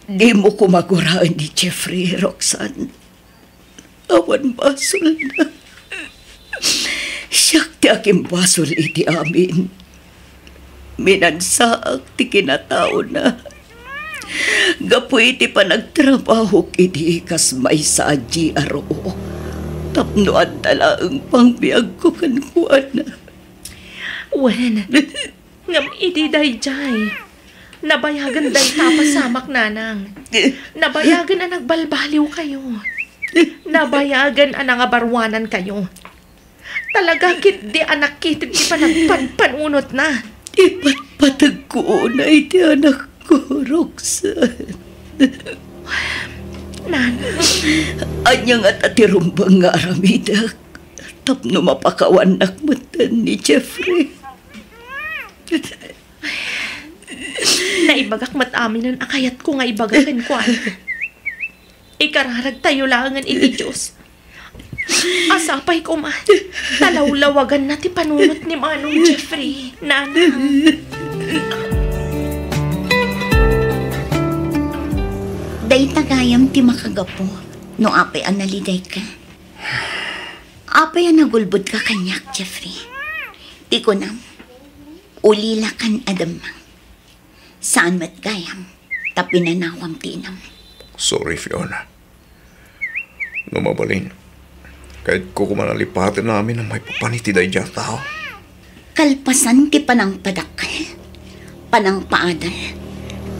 Di mo ko maguraan ni Jeffrey, Roxanne. Awan basol na. Siyak ti aking basol iti amin. Minansaak ti kinatao na. Gapoy ti pa nagtrabaho kiti kas may sadji aro. Tapno at talaang pangbiag ko kankuan na. Wen, ngam iti day jay. Nabayagan day tapasamak nanang. Nabayagan ang nagbalbaliw kayo. Nabayagan ang nangabarwanan kayo. Talaga kit di anak kit di pa nagpanpanunot na. Ipatpatag ko na iti anak ko, Roxanne. Nanang. Anyang at atirumbang nga aramidak. Tapno mapakawan nakmatan ni Jeffrey. Naibagak matamin nun akayat ko nga ibagakan ko. Ikararag tayo langan iti Diyos. Asapay ko man. Talawlawagan na ti panunot ni Manong Jeffrey. Nanang. Day tagayam ti makagapo no apay ang naliday ka. Apay ang nagulbod ka kanyak, Jeffrey. Di ko nam. Ulila kan adamang. Saan mat gayam, tapinanawam tinam. Sorry, Fiona. Numabalin. Kahit ko kumanalipatin namin ang may papanitiday dyan tao. Kalpasan ti panang padakal, panang paadal,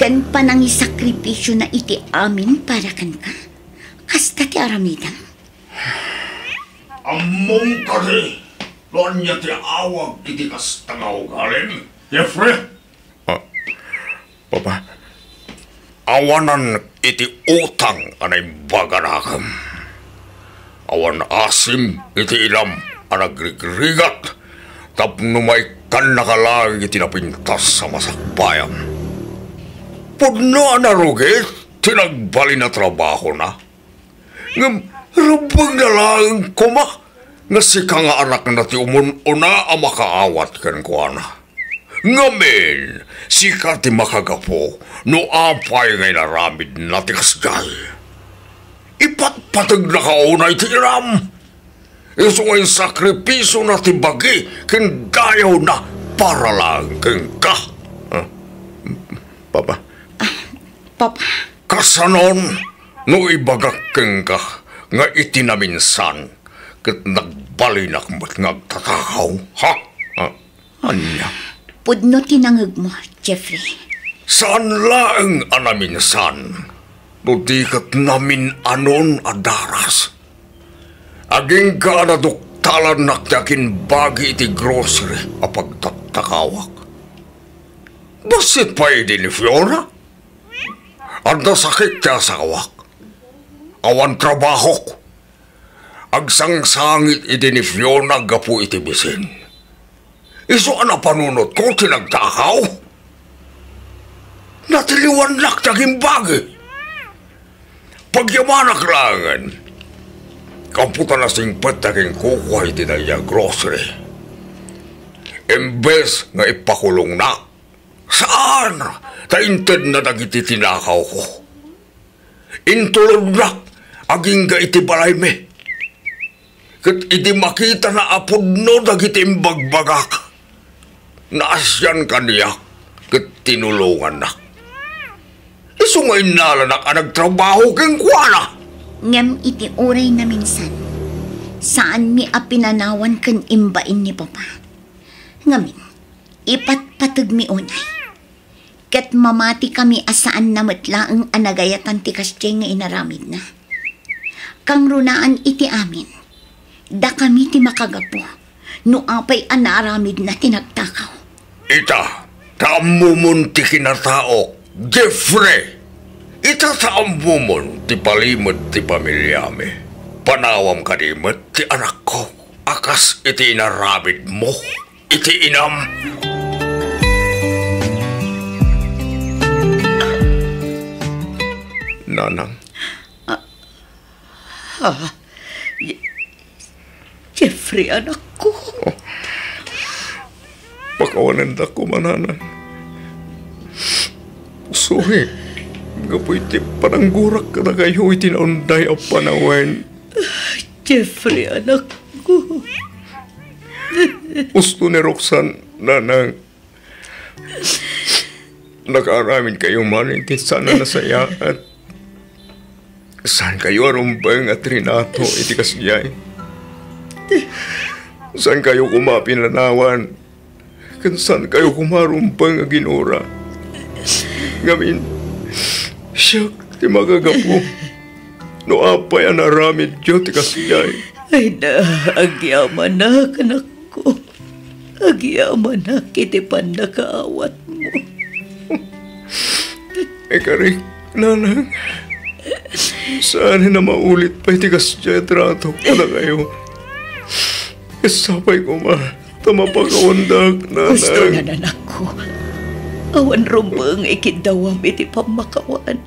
kan panang isakripisyo na iti amin para kan ka. Kasta ti aramidam. Among kari, doon niya ti awag iti kastangaw galing. Jeffrey? Papa, awanan iti utang anay baganakam. Awan asim iti ilam anagrigrigat tapno may kan nakalang iti napintas sa masakbayam. Pudno anarugit, tinagbali na trabaho na. Ngam, rubang na lang kuma, nga si ka nga anak na ti umununa ang makaawat kan ko na. Ngamin, si ka ti makagapo, no apay ngay naramid na ti kasjay. Ipatpatag na kaunay ti iram. Iso ngay sakripiso na ti bagi, kin gayaw na para lang kin ka. Papa. Papa. Kasanon, no ibagak kin ka, nga itinaminsan, kat nagbalinak mo't ngagtatakaw, ha? Anya? Pudno tinangag mo, Jeffrey. Saan lang anaminsan? Budikat namin anon adaras. Aging ka naduktalan nakyakin bagi iti grocery a pagtatakawak. Basit pa idi ni Fiona? Anda sakit kaya sa kawak. Awan trabahok. Agsangsangit idi ni Fiona gapu iti bisin. Iso ana panunot ko tinagtakaw? Natiliwan lak taging bagi. Pagyamanak langan. Kamputa na singpet taging kukuha iti na iya grocery. Imbes nga ipakulong na. Saan? Tainted na dagiti tinakaw ko. Intulog na. Aging ga iti balay me. Kat iti makita na apod no dagiti imbagbagak. Naasyan kaniya, kat tinulungan na. Isungay nalanak ang nagtrabaho keng kuwana. Ngam iti oray na minsan, saan mi apinanawan kan imbain ni Papa. Ngamin, ipatpatag mi unay. Kat mamati kami asaan na matlaang anagayatan ti kasjay nga inaramid na. Kang runaan iti amin, da kami ti makagapo, no apay anaramid na tinagtakaw. Ita, Taamumon ti kinataok, Jeffrey! Itataamumon ti palimod ti pamilyami. Panawam kadimot ti anak ko. Akas iti inaramid mo, iti inam. Nanang. Jeffrey, anak ko. Pakawanan da ko, mananang. Sorry. Gapoy ti pananggurak ka na kayo itinaunday ang panawan. Jeffrey, anak ko. Gusto ni Roxanne, nanang. Nakaaramin kayo man, hindi sana nasayaan. Saan kayo arumbang at Renato, iti kasiyay? Saan kayo kumapinanawan? Saan kayo kumarumpang ang ginura? Ngamin, siya, ti magagapo. No apay ang naramid diyo, ti kasiyay. Ay na, agyaman na, anak ko. Agyaman na, kiti pandakaawat mo. Ay karik, nanang. Saan na maulit pa iti kasiyay trato ka na kayo? Isapay ko ma, tamapakawandag, nanang. Gusto na, anak ko. Awan rumbang ikidawam iti pamakawan.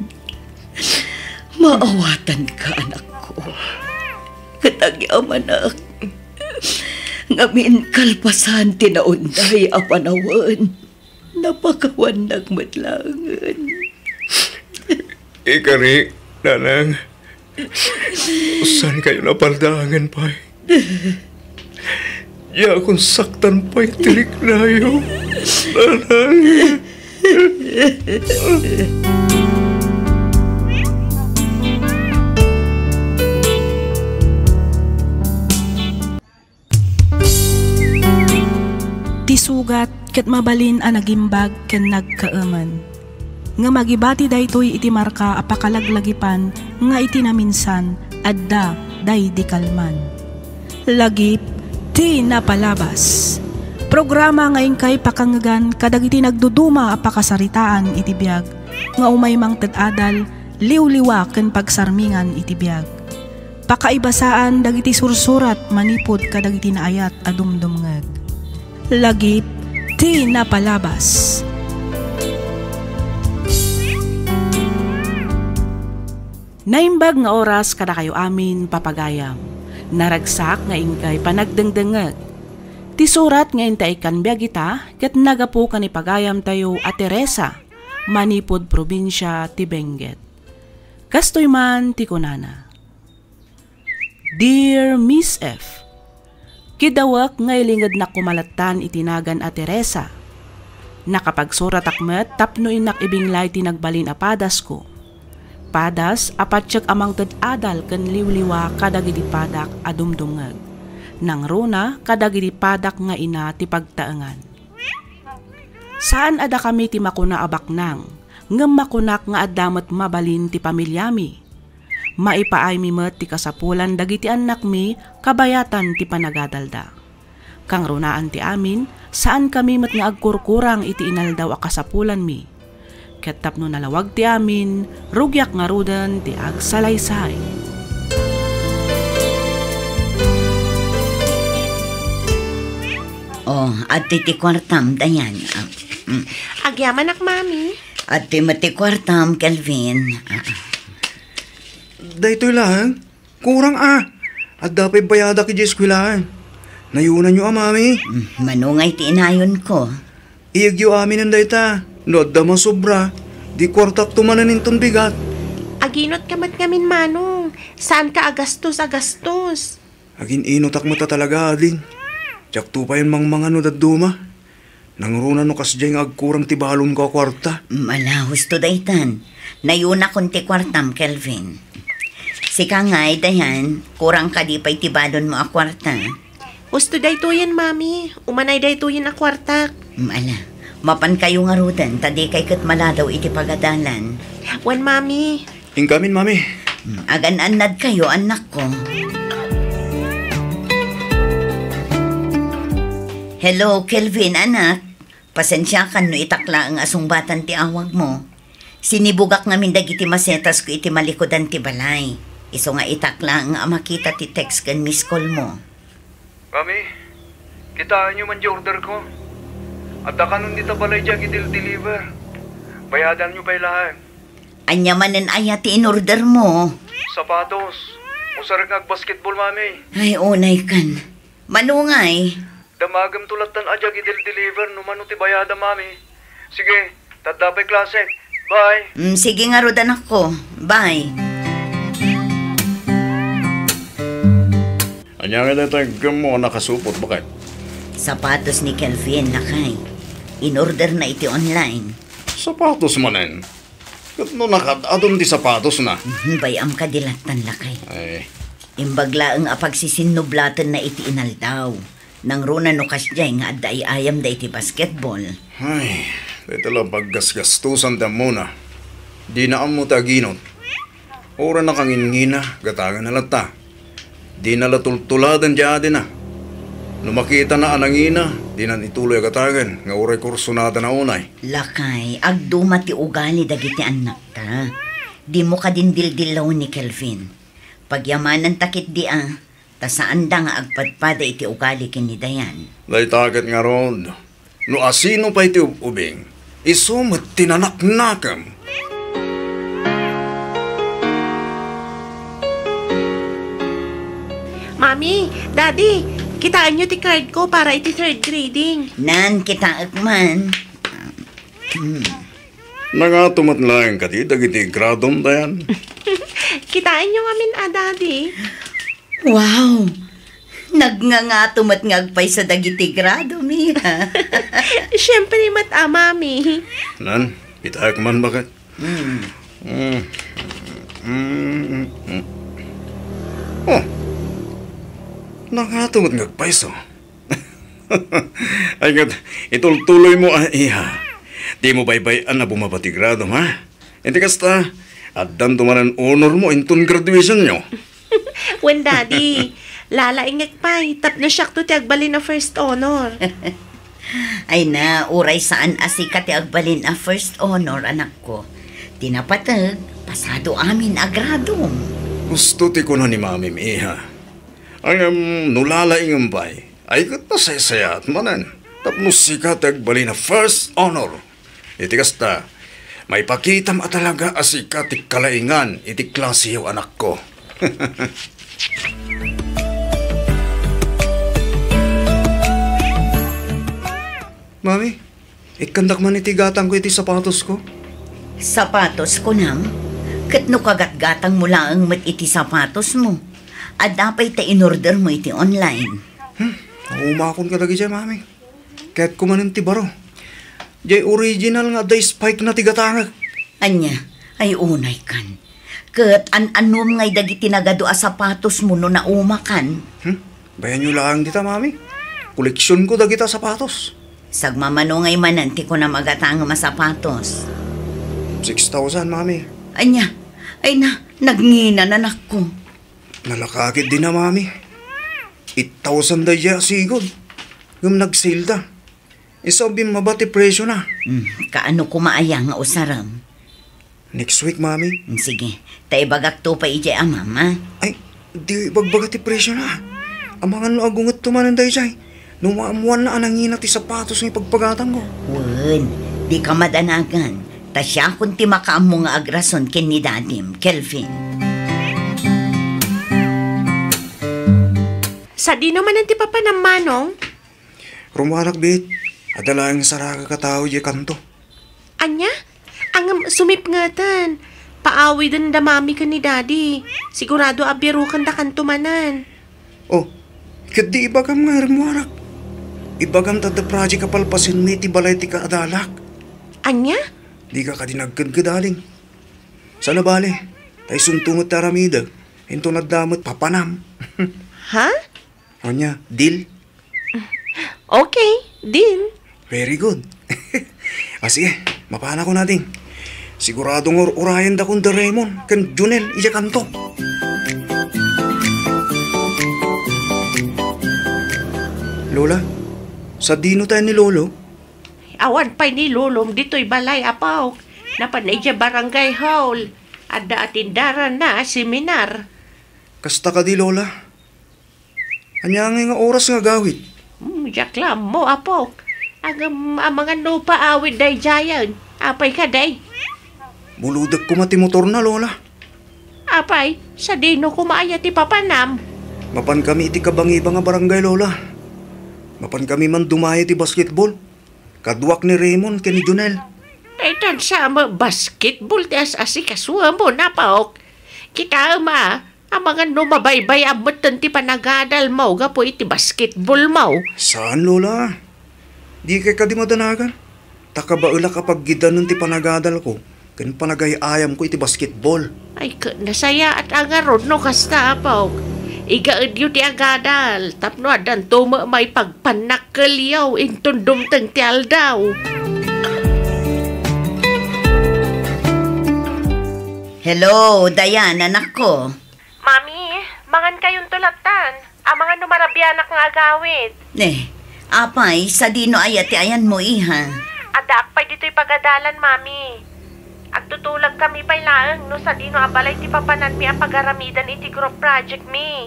Maawatan ka, anak ko. Katagyaman na. Ngamin kalpasan tinaunday a panawan. Napakawan nagmatlangan. Ikari, nanang. Saan kayo napaldangan pa? Ya kung saktan pa'y tirik na yun. Nanang. Tisugat ket mabalin a nagimbag ken nagkaaman. Nga magibati daytoy iti marka a pakalaglagipan nga iti naminsan adda day di kalman. Lagip ti napalabas. Programa ngayon kay pakangagan kadag iti nagduduma a pakasaritaan iti biag nga umay mang ted-adal liwliwa ken pagsarmingan iti biag. Pakaibasaan dagiti sursurat manipod kadag iti naayat a dumdumngeg. Lagip ti napalabas. Naimbag nga oras kada kayo amin papagayam. Naragsak nga ingkay panagdengdengeg. Ti surat nga intay kan biagita ket nagapu kan ipagayam tayo a Teresa, manipod probinsya ti Benguet. Kastoy man ti kunana. Dear Miss F, kidawak nga ilingad na kumalatan itinagan a Teresa. Nakapagsurat akmet tapno inak ibinglay tinagbalin a padas ko. Padas apatsyag amang ted-adal ken liwliwa kadagiti padak a dumdungeg. Nang runa kadagiti padak nga ina ti pagtaengan. Saan ada kami ti makuna abaknang, ngem makunak nga addamet mabalin ti pamilyami. Maipaay mi met ti kasapulan dagiti anak mi kabayatan ti panagadalda. Kang runaan ti amin, saan kami met nga agkurkurang iti inaldaw a kasapulan mi. Ket tapno nalawag ti amin, rugyak nga rudan ti agsalaysay. Oh, at ti kwartam dayan. Agyaman ak, mami. At ti kwartam, Kelvin. Daytoy lang, kurang At dapat bayada ki eskwilahan. Nayunan nyo mami. Manungay ti inayon ko. Iyagyo amin ang dayta. No, adda sobra. Di kwartak tumanan inton bigat. Aginot kamat ngamin, manong. Saan ka agastos? Agin inotak mo ta talaga, ading. Tsak tupayan mang mga no daduma. Nangruna no kasdyay nga agkurang tibalon ko kwarta. Malahos to daytan. Nayuna kon ti kwartam, Kelvin. Sika nga'y dayan, kurang ka di pa'y tibalon mo a kwarta. Gusto daytoyan, mami. Umanay daytoyan a kwartak. Ala, mapan kayo nga rudan, tadi kay kat maladaw iti pagadalan. Wan, mami. Ingkamin, mami. Agan-anad kayo, anak ko. Hello, Kelvin, anak. Pasensya kan no itakla ang asungbatan ti awag mo. Sinibugak ngamin dagiti masetas ko iti malikodan ti balay. Iso nga itakla ang makita ti text kan miss call mo. Mami, kitaan nyo man di order ko. At kanon dita balay dyan i-deliver. Bayadan nyo pa ilahan. Anya manen aya ti in-order mo. Sapatos. Usarag basketball, mami. Ay, unay kan. Manungay. Damagam tulatan adyag i-deliver no mano ti bayada, mami. Sige, tadapay klase. Bye. Sige nga rodan ako. Bye. Anya nga datang mo nakasupot bakit? Sapatos ni Kelvin nakay. In-order na iti online. Sapatos manen. Kat no nakadadon di sapatos na. Bayam ka dilatan lakay. Ay. Imbagla ang apagsisinnublatan na iti inaldaw. Nang runa no kasjay nga aday ayam da iti basketball. Ay, dito lang paggasgastusan da muna. Di na mo taginot. Ora na kang ingina, gatagan na lata. Di na latultuladan dyan na. Numakita na anangina, di na ituloy agatagan, nga uray kursunada na unay. Lakay, agduma ti ugali dagiti anak ta. Di mo ka din dildilaw ni Kelvin. Pagyamanan takit di ta saan da nga agpadpada iti ugali kini Dayan. Laytagat nga ron, no asino pa iti ubing, isumot tinanak-nakam. Mami, Daddy, kitaan nyo ti card ko para iti third grading. Nan, kita man. Nangatumat lang ka di, dagiti gradom dayan. Kitaan nyo ngamin, Daddy. Wow! Nagnangatumat ngagpay sa dagiti grado, Mia. Siyempre, Mami. Nan, kita man bakit? Oh, nangatumat ngagpay so. Ay nga, itultuloy mo iha. Di mo baybayan na bumabati grado, ha? Hindi kasta, at dan tumaran honor mo intun graduation nyo. When Daddy, lalaingag pa'y, tapno siyak to ti agbalin na first honor. Ay na, uray saan asika ti agbalin a first honor, anak ko. Tinapatag, pasado amin agradom. Gusto ti ko na ni Mami Miha. Ang nulalaingam bay, ay kat masaya at manan. Tapno sika ti agbalin na first honor. Iti kasta, may pakita mo talaga asika ti kalaingan iti klase yung anak ko. Mami, ikandak man iti gatang ko iti sapatos ko. Sapatos ko nang? Kat no kagat-gatang mo lang mat iti sapatos mo. At dapat ta in-order mo iti online. Umakon ka lagi dyan, Mami. Kahit kumanin ti baro. Jay original nga day spike na ti gatangag. Anya, ay unay kan. Kat an-anom ngay dagiti nagado a sapatos mo no na umakan. Bayan nyo lang dita, Mami. Koleksyon ko dagita sapatos. Sagmamano ngay mananti ko na magatang masapatos. 6,000, Mami. Anya, ay na, nagngina na ko. Nalakakit din na, Mami. 8,000 daya sigod. Ngam nag-sale da. Isabim mabati presyo na. Kaano kumaayang nga usaram? Next week, Mami. Sige, tayo bagak to pa ije mama. Ay, di bagbagati presyo na. Amangan no agungot tumanan dahi jay. Numaamuan na anangina ti sapatos ng pagpagatan ko. Wen, di ka madanagan. Ta siya kung ti makaam nga agrason ken ni Dadim, Kelvin. Sa di naman ang ti papa ng manong? Rumanak bit. Adala ang saraka katao di kanto. Anya? Ang sumip nga tan. Paawi din da mami ka ni Daddy. Sigurado abiru kan da kanto manan. Oh, kadi ibagam nga rumanak. Ibagam tada project kapalpasin mi ti balay ti kaadalak. Anya? Di ka kadinagkad-kadaling. Sa nabali, tay suntungot taramida. Hinto nagdamot papanam. Ha? Anya, deal? Okay, deal. Very good. Sige, mapana ko natin. Siguradong urayan da kong Doraemon, kan Junel, iya kanto. Lola, sa dino tayo ni Lolo? Awan pa'y nilulom dito'y balay apaw. Napanay dya barangay hall. Ada atindaran na seminar. Kasta ka di, Lola. Anya nga oras nga gawid. Jaklam mo apaw. Ang mga nupa awid day jayan. Apay ka day. Buludag ko matimotor na, Lola. Apay, sa dino kumaaya ti papanam. Mapan kami iti kabangiba nga barangay, Lola. Mapan kami man dumaya ti basketball. Kaduak ni Raymond ken ni Junel. Daytan sa basketball ti as-asikaswa mo napaok. Kita ang mga numabaybay amutan ti panagadal mo gapo iti basketball mo. Saan, Lola? Di kay ka di madanagan. Takabaula kapag gidanon ti panagadal ko. Ken panagayayam ko iti basketball. Ay, nasaya at angarod no kasta apaok. Igaad yu ti agadal, tapno adan tuma may pagpanakaliyaw inton dumteng ti aldaw. Hello, Dayan, anak ko. Mami, mangan kayong tulatan. Ang mga numarabianak nga agawid. Apay, sa dino ayati ayan mo, iha. Ada akpay dito'y pagadalan, Mami. Agtutulag kami pa'y laang no sa dino abalay ti papanan mi ang pagaramidan iti group project mi.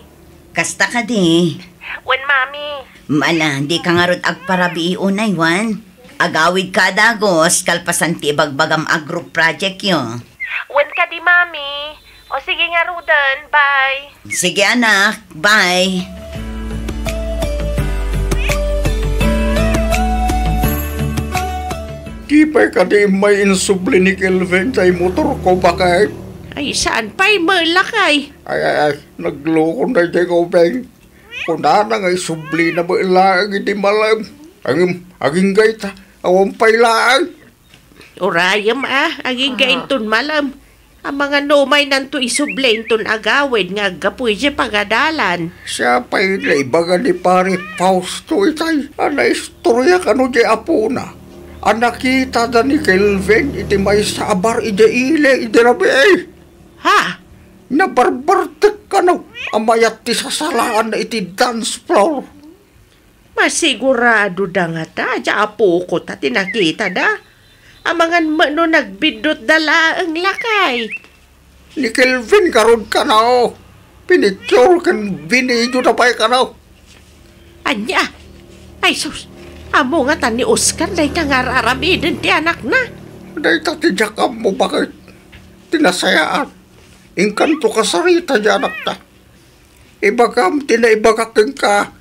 Kasta ka di. Wen, Mami. Mala, di ka nga rod agparabi unay, Wan. Agawid ka dagos, kalpasan ti bagbagam ag group project yo. Wen ka di, Mami. O sige nga rudan, bye. Sige anak, bye. Kipay ka di may insubli ni Kelvin sa motor ko bakit? Ay, saan pa'y malakay? Ay, nagloko na dyan ko, Beng. Kung na nga isubli na ba ilang hindi malam. Aging gaita, awang pa ilang. Urayam aging gainton malam. Ang mga numay nanto isubli inton agawid nga gapuy siya pagadalan. Siya pa'y naibaga ni pare Fausto itay. Ana istorya kano di apo na. Ang nakita na ni Kelvin iti may sabar ida ile ida rabi eh. Ha? Nabarbartek ka na amayat ti sasalaan na iti dance floor. Masigurado da nga ta, dya apo ko ta tinakita da. Amangan mano nagbidot dala ang lakay. Ni Kelvin karon ka na o. Pinicture kan binidyo na pa'y ka na o. Anya? Ay sus, amo nga ta ni Oscar day ka nga raramidin ti anak na. Day ta ti jakam mo bakit? Tinasayaan. Inkanto ka sarita di anak ta. Ibagam tinaibagaking ka.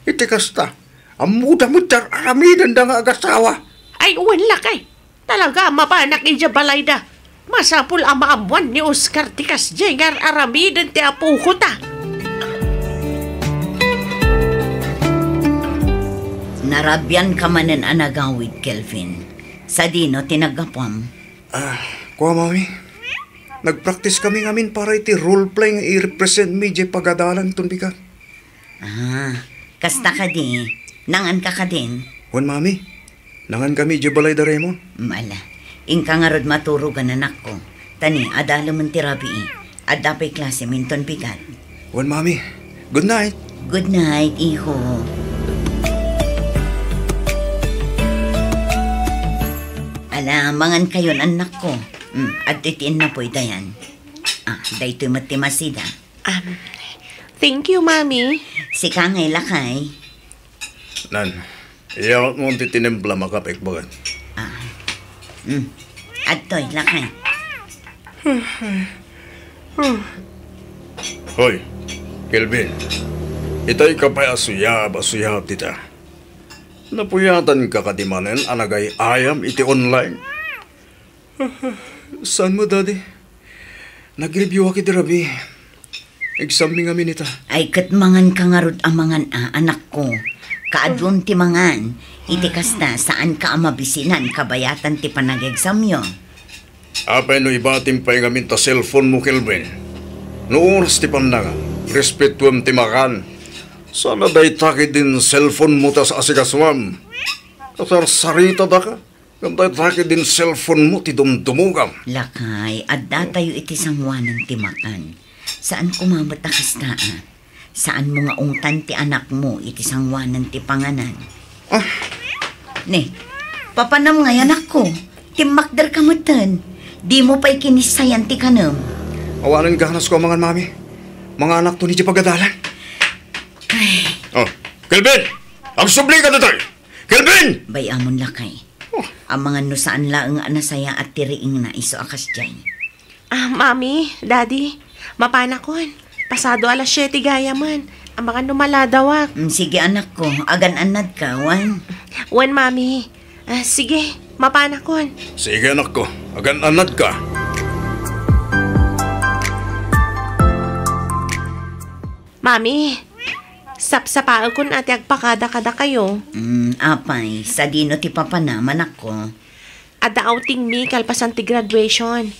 Itikas ta. Ang muda mo dyan aramidan da nga agasawa. Ay uwan lakay. Talaga mabanak ija balayda. Masapul ama amuan ni Oscar tikas jengar aramidan ti apo ko ta. Narabyan ka manen anagawid, Kelvin. Sa dino tinagapam. Kuha, Mami. Nagpractice kami ngamin para iti roleplay nga i-represent mi di pagadalan ton bigat. Kasta ka di. Nangan ka din. Wan, Mami. Nangan kami di balay da Raymond. Mala. Ingka nga rod maturugan anak ko. Tani, adalo man tirabi. Adapay klase minton bigat. Wan, Mami. Good night. Good night, iho. Alamangan kayon anak ko. At itiin na po'y dayan. Dayto'y matimasida. Thank you, Mami. Si Kangay lakay. Nan, iyawat mo titinembla makapik bagan. At to'y lakay. Hoy, Kelvin. Itay ka pa asuyab tita. Napuyatan ka kadimanen anagay ayam iti online. Saan mo, Daddy? Nag-review ako di Rabi. Exam mi nga minita. Ay katmangan ka nga rod amangan anak ko. Kaadlon ti mangan. Iti kasta saan ka amabisinan kabayatan ti panag-exam yo. Apay no ibatim pa yung amin ta cellphone mo, Kelvin. No oras ti pandangan. Respetuam ti makan. Sana day takit din cellphone mo ta sa asigaswam. Kasar sarita da ka. Kantay takit din cellphone mo ti dumdumugam. Lakay, adda tayo iti sangwanan ti makan. Saan kumamat na kasta Saan mo nga ungtan ti anak mo iti sangwanan ti panganan? Ne, Papanam ngayon ako. Timakdar ka mo tan. Di mo pa'y kinisayan ti kanam. Awanan ganas ko mga mami. Mga anak to ni di pagadalan. Oh, Kelvin! Ang subli ka na tayo! Kelvin! Bayamon lakay. Ang mga nusaan laang anasaya at tiriing na iso akas dyan. Mami, Daddy, mapanakon. Pasado alas 7 gaya man. Ang mga numaladawak. Sige anak ko, agan-anad ka, Wan. Wan, Mami. Sige, mapanakon. Sige anak ko, agan-anad ka. Mami, sapsapaan kun ati agpakada-kada kayo. Apay, sa dino ti papanaman ako. Ada outing mi kalpasan ti graduation.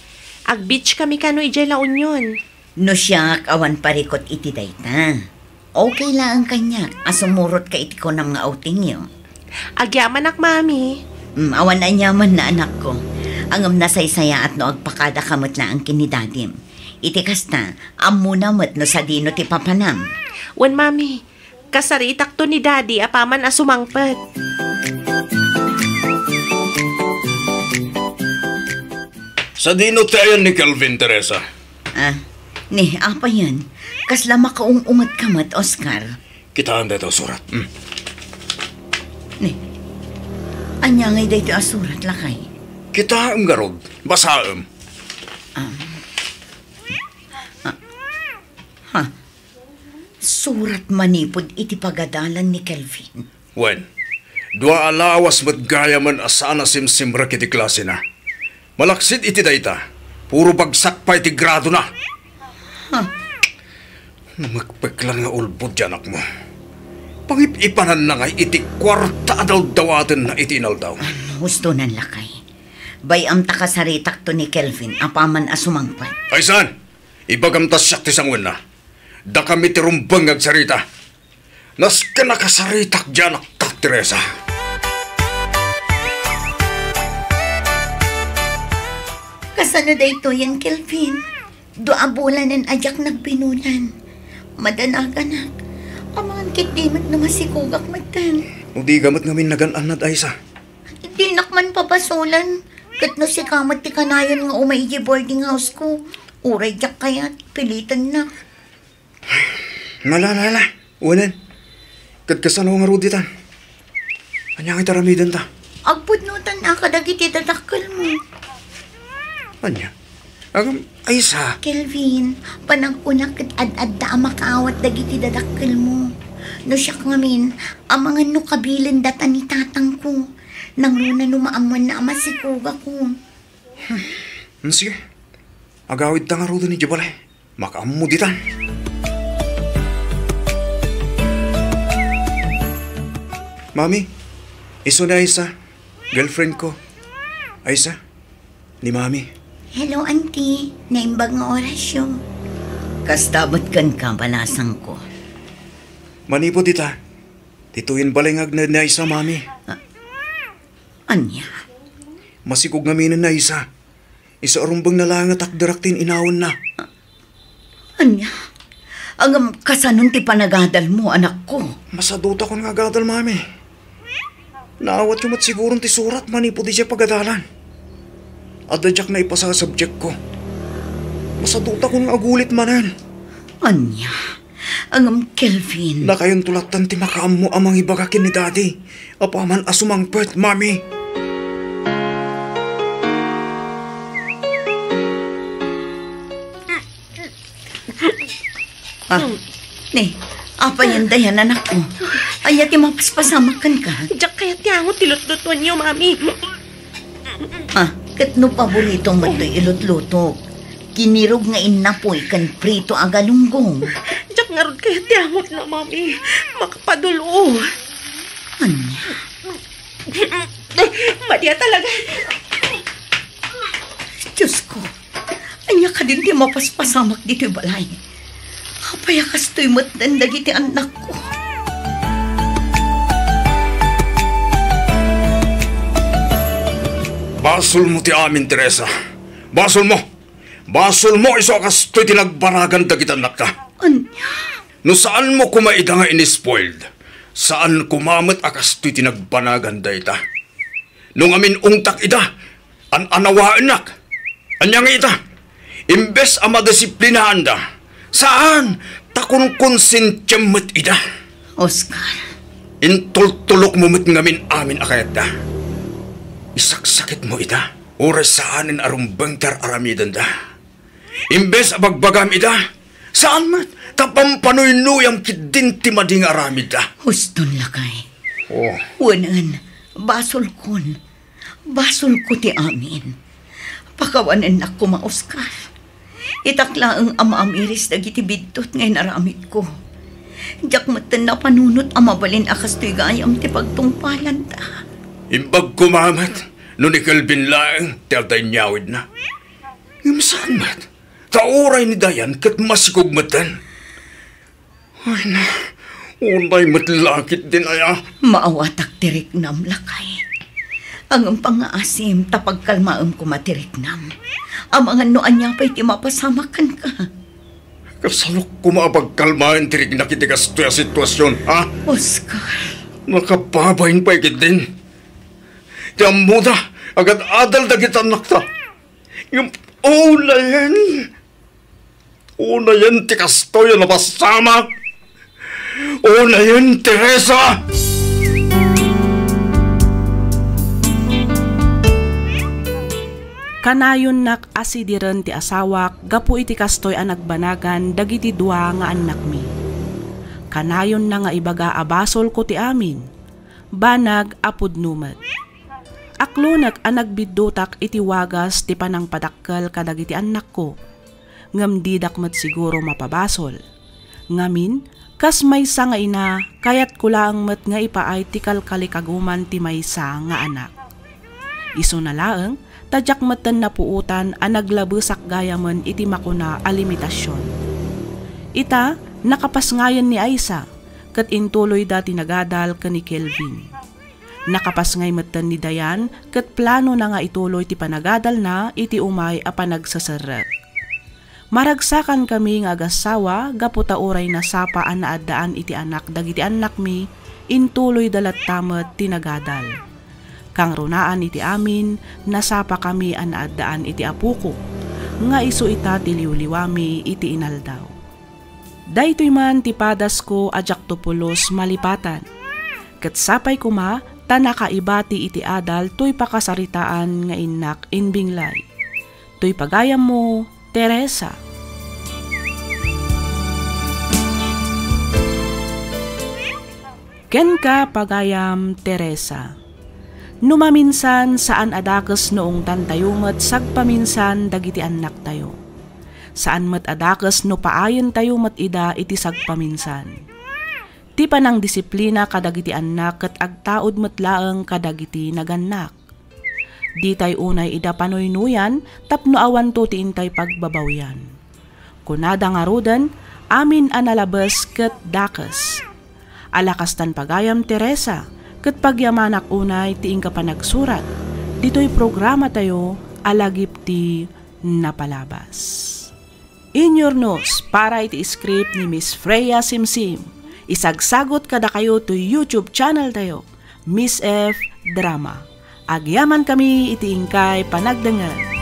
Ag-beach kami kano ijay La Union. No siyak, awan parikot iti dayta. Okay lang kanya, asumurot ka iti ko ng mga outing yun. Agyaman ak, Mami. Awan na nyaman na anak ko. Angam nasaysaya at no agpakada kamot na ang kinidadim. Iti kasta, amuna mo't no sa dino ti papanam. Wan, Mami. Kasaritak to ni Daddy apaman asumangpet. Sa dino tayo ni Kelvin, Teresa. Apa yan? Kasla makaungungat kamat, Oscar. Kitaan dito surat. Anya ngay dito asurat lakay. Kitaan garod. Basaam. Surat manipod iti pagadalan ni Kelvin. Wen, dua alawas mat gaya man asana simsimra kiti klase na. Malaksid iti dayta. Puro bagsak pa iti grado na. Magpaglang nga ulbod dyan mo. Pangip-ipanan na ngay iti kwarta daw dawatin na iti inaldaw. Gusto nan lakay. Bayam takasaritak to ni Kelvin apaman asumangpay. Ay saan? Ibagamtas siya ti sangwen na. Da kami ti rumbang agsarita. Nas ka nakasaritak dyan ka, Teresa. Kasano dayto yan, Kelvin? Doa bulanan ajak nagbinunan. Madanagan Amangan kit di mat na masikugak matan. Udi gamat ngamin nagan-anad ay sa. Di nakman papasulan. Kat no si kamat ti kanayon nga umaigi boarding house ko. Uray jak kayat, pilitan na. Nalala, uwanan. Kat kasano nga ruditan. Anyang itaramidan ta. Agpudnutan na kadagiti dadakkel mo. Anya? Agam, ay sa. Kelvin, panagpunak kat ad-adda ang makaawat dagiti dadakkel mo. No siya ngamin, ang mga nukabilin datan ni tatang ko. Nang runa numaamuan na amasikuga ko. Sige. Agawid ta nga rudo ni Jabalay. Makamuditan. Mami, iso na Aisa. Girlfriend ko. Aisa, ni Mami. Hello, auntie. Naimbag nga orasyon. Kastabot kan ka, balasang ko. Manipo dita. Tituin balingag na Aisa, Mami. Anya? Masikog nga minan na Aisa. Isa arumbang nalangat akdaraktin inawon na. Anya? Ang kasanong ti panagadal mo, anak ko. Masaduta ko nga gadal, Mami. Naawat yung sigurong ti surat manipo di siya pagadalan. Adadyak na ipasa subject ko. Masaduta ko nga agulit manan. Anya? Ang Kelvin. Na kayon tulatan ti makaam mo amang ibagakin ni Daddy. Apaman asumang pert, Mami. Apa yan dayan, anak ko? Ayat yung mapaspasamakan ka. Diyak kaya tiyango tilot-lutuan niyo, Mami. Kat no paborito mo ito'y ilot-lutok. Kinirog nga inapoy kan prito agalunggong. Diyak nga ron kaya tiyango na, Mami. Makapadulo. Anya? Madya talaga. Diyos ko. Anya ka din di mapaspasamak dito'y balay. Kapayakas to'y matanda giti anak ko. Basol mo ti amin, Teresa. Basol mo. Basol mo iso akas to'y tinagbaragan dagit anak ka. Anya? No saan mo kumaida nga inispoiled? Saan kumamat akas to'y tinagbanagan dayta? nung amin ungtak ida, anawaan nak. Anyang ita, imbes ama disiplinaan da, saan takon konsentyamot ida? Oscar. Intultulok mo met ngamin amin akayat da. Isaksakit mo ida, oras saanin arumbang tar aramidan da. Imbes abagbagam ida, saan mat tapampanoy-nuyam kidin ti mading aramid da. Huston lakay. Oh. Wanan, basol ko ti amin. Pakawanan na ko ma Oscar. Itakla ang ama-amiris na gitibidtot ngayon aramid ko. Diyak matan na panunot ang mabalin akas to'y gayam ti pagtungpalan ta. Imbag kumamat, nun ikalbin lang, tiyatay nyawid na. Saan mat? Tauray ni Dayan kat masikugmatan. Ay na, unay matlakit din aya. Maawatak tirik nam lakay. Ang pangaasim tapagkalmaam ko matirik nam. Ang mga noan niya pa'y timapasamakan ka. Kasalok ko maapagkalmaan tirik na kitigas to'y sitwasyon, ha? Oscar. Nakababayin pa ikit din. Tiyang muda, agad adal na kita nakta. Yung una yan tikas to'y na pasama. Una yan, Teresa! Kanayon nak asidiren ti asawak, gapu iti kastoy ang nagbanagan, dagiti dua nga anak mi. Kanayon na nga ibaga abasol ko ti amin, banag apud numet. Aklunak ang nagbiddutak iti wagas ti panang padakkel kadagiti anak ko. Ngam didak met siguro mapabasol. Ngamin, kas maysa nga ina, kayat kulaang met nga ipaay ti kalkalikaguman ti maysa nga anak. Iso na laeng, tadyak meten na puutan ang naglabusak gayaman iti makuna a limitasyon. Ita, nakapasngayan ni Aisa, kat intuloy dati nagadal ka ni Kelvin. Nakapasngay meten ni Dayan, kat plano na nga ituloy ti panagadal na iti umay a panagsasarak. Maragsakan kami nga agasawa, gaputa uray na sapa ang naadaan iti anak dagiti anak mi, intuloy dalat tamet tinagadal. Kang runaan iti amin, nasapa kami ang naadaan iti apuko, nga iso ita tiliwliwami iti inaldaw. Daytoy man ti padas ko Adjactopulos malipatan. Ket sapay kuma, tanakaibati iti adal to'y pakasaritaan nga inak inbinglay. To'y pagayam mo, Teresa. Ken ka pagayam, Teresa. Numaminsan saan adakes noong tantayo met sagpaminsan dagiti anak tayo. Saan met adakes no paayen tayo met ida iti sagpaminsan. Ti panang disiplina kadagiti anak ket agtaod met laeng kadagiti naganak. Di tay unay ida panoynuyan tapno awan to ti intay pagbabawyan. Kunada nga ruden, amin analabes ket dakes. Alakastan pagayam, Teresa, ket pagyamanak unay tiing ka panagsurat, dito'y programa tayo alagip ti napalabas. In your notes, para iti script ni Miss Freya Simsim, isagsagot kada kayo to YouTube channel tayo, Miss F Drama. Agyaman kami iti ingkay panagdangan.